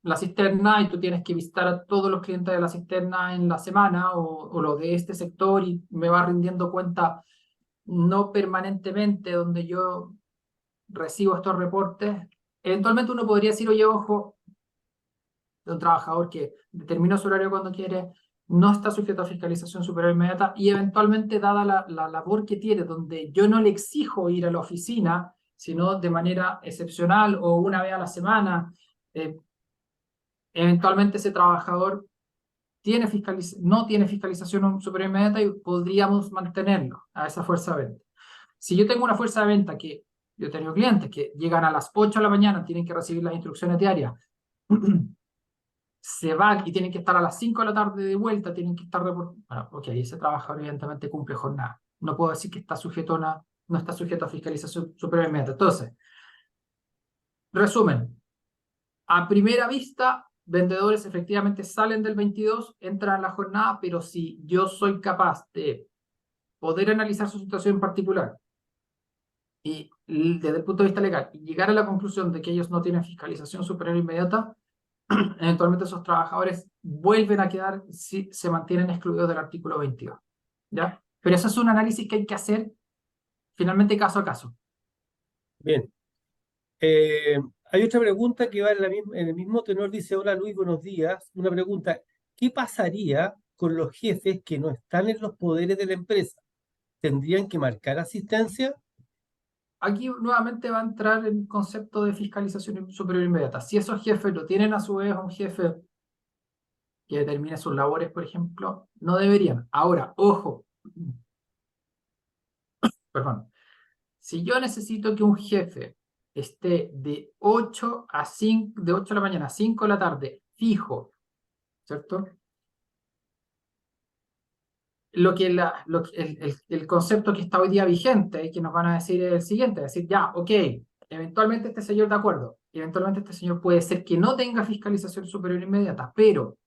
la cisterna y tú tienes que visitar a todos los clientes de la cisterna en la semana o los de este sector y me va rindiendo cuenta no permanentemente donde yo recibo estos reportes. Eventualmente uno podría decir, oye, ojo, de un trabajador que determina su horario cuando quiere, no está sujeto a fiscalización superior inmediata y eventualmente, dada la labor que tiene, donde yo no le exijo ir a la oficina, sino de manera excepcional o una vez a la semana, eventualmente ese trabajador no tiene fiscalización superior inmediata y podríamos mantenerlo a esa fuerza de venta. Si yo tengo una fuerza de venta que yo he tenido clientes que llegan a las 8 de la mañana, tienen que recibir las instrucciones diarias, se van y tienen que estar a las 5 de la tarde de vuelta, tienen que estar reportando. Bueno, ok, ese trabajador evidentemente cumple jornada. No puedo decir que no está sujeto a fiscalización superior inmediata. Entonces, resumen, a primera vista, vendedores efectivamente salen del 22, entran a la jornada, pero si yo soy capaz de poder analizar su situación en particular y desde el punto de vista legal y llegar a la conclusión de que ellos no tienen fiscalización superior inmediata, eventualmente esos trabajadores vuelven a quedar si se mantienen excluidos del artículo 22, ¿ya? Pero eso es un análisis que hay que hacer finalmente caso a caso. Bien. Hay otra pregunta que va en el mismo tenor, dice, hola Luis, buenos días. Una pregunta, ¿qué pasaría con los jefes que no están en los poderes de la empresa? ¿Tendrían que marcar asistencia? Aquí nuevamente va a entrar el concepto de fiscalización superior inmediata. Si esos jefes lo tienen a su vez un jefe que determine sus labores, por ejemplo, no deberían. Ahora, ojo, perdón, si yo necesito que un jefe esté de 8 a 5, de 8 de la mañana a 5 de la tarde, fijo, ¿cierto? El concepto que está hoy día vigente y que nos van a decir es el siguiente, decir, ya, ok, eventualmente este señor de acuerdo, eventualmente este señor puede ser que no tenga fiscalización superior inmediata, pero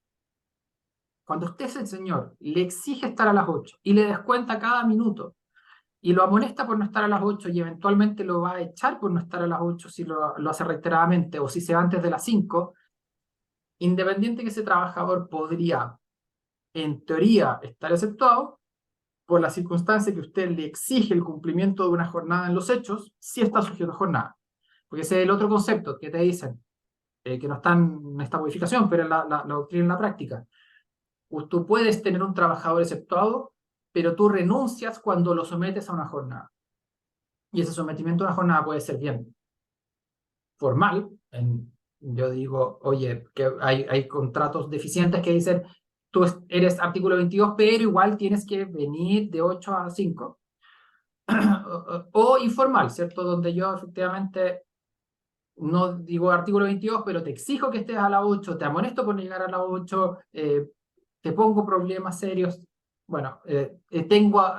cuando usted es el señor, le exige estar a las 8 y le descuenta cada minuto y lo amonesta por no estar a las 8 y eventualmente lo va a echar por no estar a las 8 si lo hace reiteradamente o si se va antes de las 5, independiente que ese trabajador podría, en teoría, estar exceptuado, por la circunstancia que usted le exige el cumplimiento de una jornada en los hechos, sí está sujeto a jornada. Porque ese es el otro concepto que te dicen, que no está en esta modificación, pero en la doctrina en la práctica. Tú puedes tener un trabajador exceptuado, pero tú renuncias cuando lo sometes a una jornada. Y ese sometimiento a una jornada puede ser bien formal. Yo digo, oye, que hay contratos deficientes que dicen, tú eres artículo 22, pero igual tienes que venir de 8 a 5. O informal, ¿cierto? Donde yo efectivamente no digo artículo 22, pero te exijo que estés a la 8, te amonesto por llegar a la 8, te pongo problemas serios. Bueno,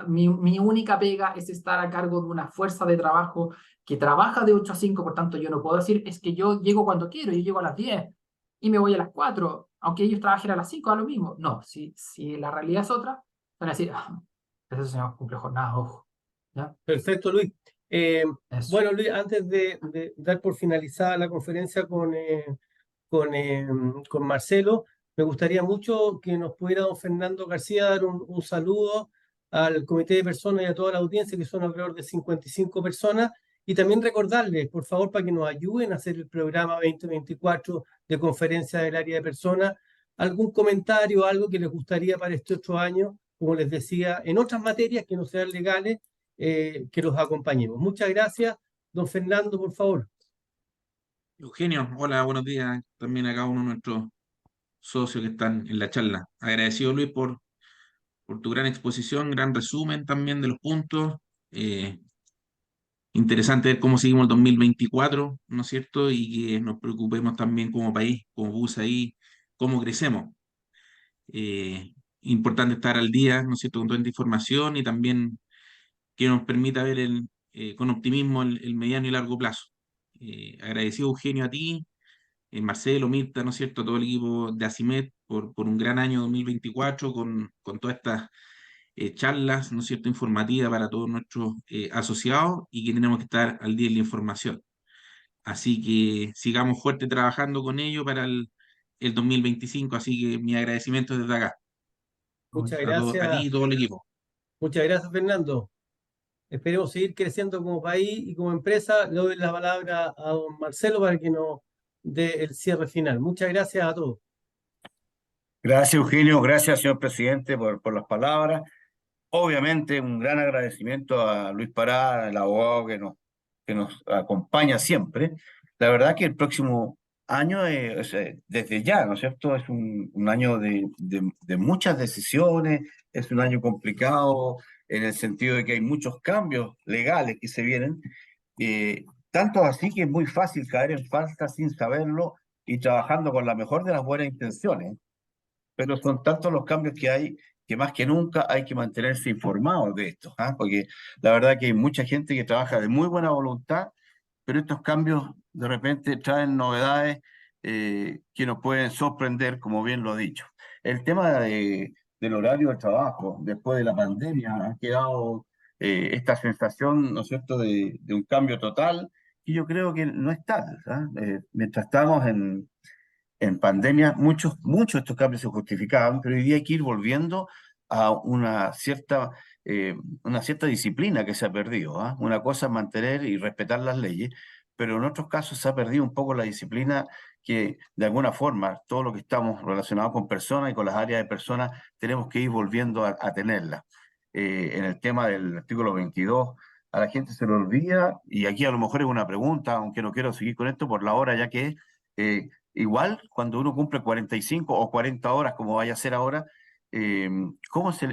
mi única pega es estar a cargo de una fuerza de trabajo que trabaja de 8 a 5, por tanto yo no puedo decir, es que yo llego cuando quiero, yo llego a las 10 y me voy a las 4, aunque ellos trabajen a las 5, a lo mismo. No, si la realidad es otra, van a decir, ese señor cumple jornada, ojo. ¿Ya? Perfecto, Luis. Eh, Eso. bueno, Luis, antes de dar por finalizada la conferencia con, eh, con Marcelo, me gustaría mucho que nos pudiera don Fernando García dar un saludo al comité de personas y a toda la audiencia, que son alrededor de 55 personas, y también recordarles, por favor, para que nos ayuden a hacer el programa 2024 de conferencia del área de personas, algún comentario, algo que les gustaría para este otro año, como les decía, en otras materias que no sean legales, que los acompañemos. Muchas gracias. Don Fernando, por favor. Eugenio, hola, buenos días. También a cada uno de nuestros socios que están en la charla. Agradecido, Luis, por tu gran exposición, gran resumen también de los puntos. Eh, Interesante ver cómo seguimos el 2024, ¿no es cierto? Y que nos preocupemos también como país, como ahí, cómo crecemos. Importante estar al día, ¿no es cierto?, con toda esta información y también que nos permita ver con optimismo el mediano y largo plazo. Agradecido, Eugenio, a ti, Marcelo, Mirta, ¿no es cierto?, todo el equipo de ACIMED por un gran año 2024 con todas estas charlas, ¿no es cierto?, informativas para todos nuestros asociados y que tenemos que estar al día en la información. Así que sigamos fuerte trabajando con ello para el 2025, así que mi agradecimiento desde acá, Muchas a ti gracias. y todo el equipo. Muchas gracias, Fernando. Esperemos seguir creciendo como país y como empresa. Le doy la palabra a don Marcelo para que nos dé el cierre final. Muchas gracias a todos. Gracias, Eugenio. Gracias, señor presidente, por las palabras. Obviamente, un gran agradecimiento a Luis Pará, el abogado que nos acompaña siempre. La verdad que el próximo año, desde ya, ¿no es cierto? Es un año de muchas decisiones, es un año complicado en el sentido de que hay muchos cambios legales que se vienen, tanto así que es muy fácil caer en falta sin saberlo y trabajando con la mejor de las buenas intenciones, pero son tantos los cambios que hay que más que nunca hay que mantenerse informados de esto, ¿ah? Porque la verdad que hay mucha gente que trabaja de muy buena voluntad, pero estos cambios de repente traen novedades que nos pueden sorprender, como bien lo he dicho. El tema del horario de trabajo después de la pandemia ha quedado esta sensación, ¿no es cierto?, de un cambio total, y yo creo que no es tal, ¿ah? Mientras estamos en pandemia, muchos de estos cambios se justificaban, pero hoy día hay que ir volviendo a una cierta disciplina que se ha perdido, ¿ah? Una cosa es mantener y respetar las leyes, pero en otros casos se ha perdido un poco la disciplina que de alguna forma todo lo que estamos relacionados con personas y con las áreas de personas tenemos que ir volviendo a tenerla. En el tema del artículo 22, a la gente se le olvida, y aquí a lo mejor es una pregunta, aunque no quiero seguir con esto por la hora, ya que igual cuando uno cumple 45 o 40 horas, como vaya a ser ahora, eh,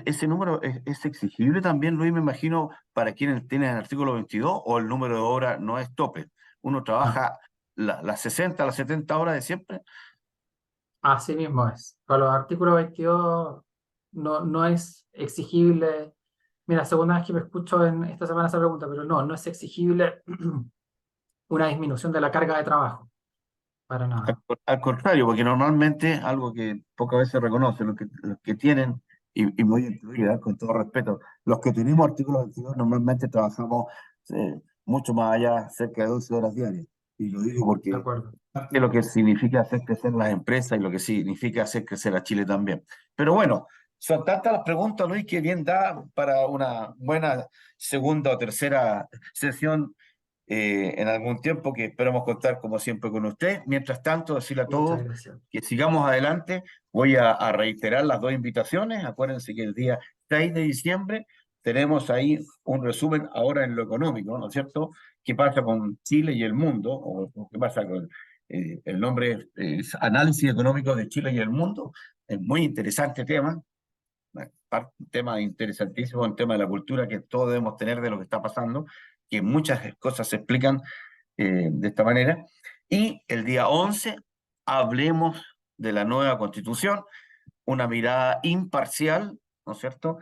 ese número es exigible también, Luis, me imagino, para quienes tienen el artículo 22, o el número de horas no es tope? Uno No, trabaja las 60, las 70 horas de siempre. así mismo es. Para los artículos 22 no es exigible. Mira, segunda vez que me escucho en esta semana esa pregunta, pero no es exigible una disminución de la carga de trabajo, para nada. Al contrario, porque normalmente algo que pocas veces reconocen los que tienen, y me voy a incluir, con todo respeto, los que tenemos artículos 22 normalmente trabajamos mucho más allá, cerca de 12 horas diarias. Y lo digo De porque acuerdo. de lo que significa hacer crecer las empresas y lo que significa hacer crecer a Chile también. Pero bueno, son tantas las preguntas, Luis, que bien da para una buena segunda o tercera sesión en algún tiempo, que esperamos contar como siempre con usted. Mientras tanto, decirle a Muchas todos gracias. que sigamos adelante. Voy a reiterar las dos invitaciones. Acuérdense que el día 6 de diciembre tenemos ahí un resumen ahora en lo económico, ¿no es cierto? ¿Qué pasa con Chile y el mundo? O qué pasa con el nombre es Análisis Económico de Chile y el Mundo. Es muy interesante tema. Un tema interesantísimo, un tema de la cultura que todos debemos tener de lo que está pasando, que muchas cosas se explican de esta manera. Y el día 11 hablemos de la nueva constitución, una mirada imparcial, ¿no es cierto?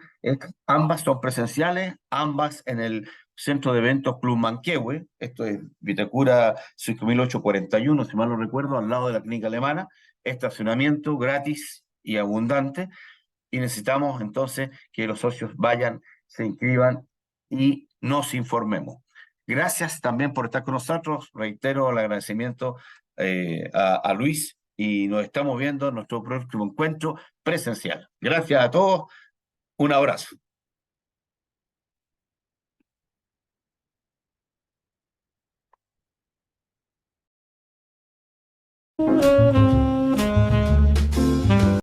Ambas son presenciales, ambas en el Centro de Eventos Club Manquehue, esto es Vitacura 5841, si mal no recuerdo, al lado de la clínica alemana, estacionamiento gratis y abundante, y necesitamos entonces que los socios vayan, se inscriban y nos informemos. Gracias también por estar con nosotros. Reitero el agradecimiento a Luis, y nos estamos viendo en nuestro próximo encuentro presencial. Gracias a todos. Un abrazo.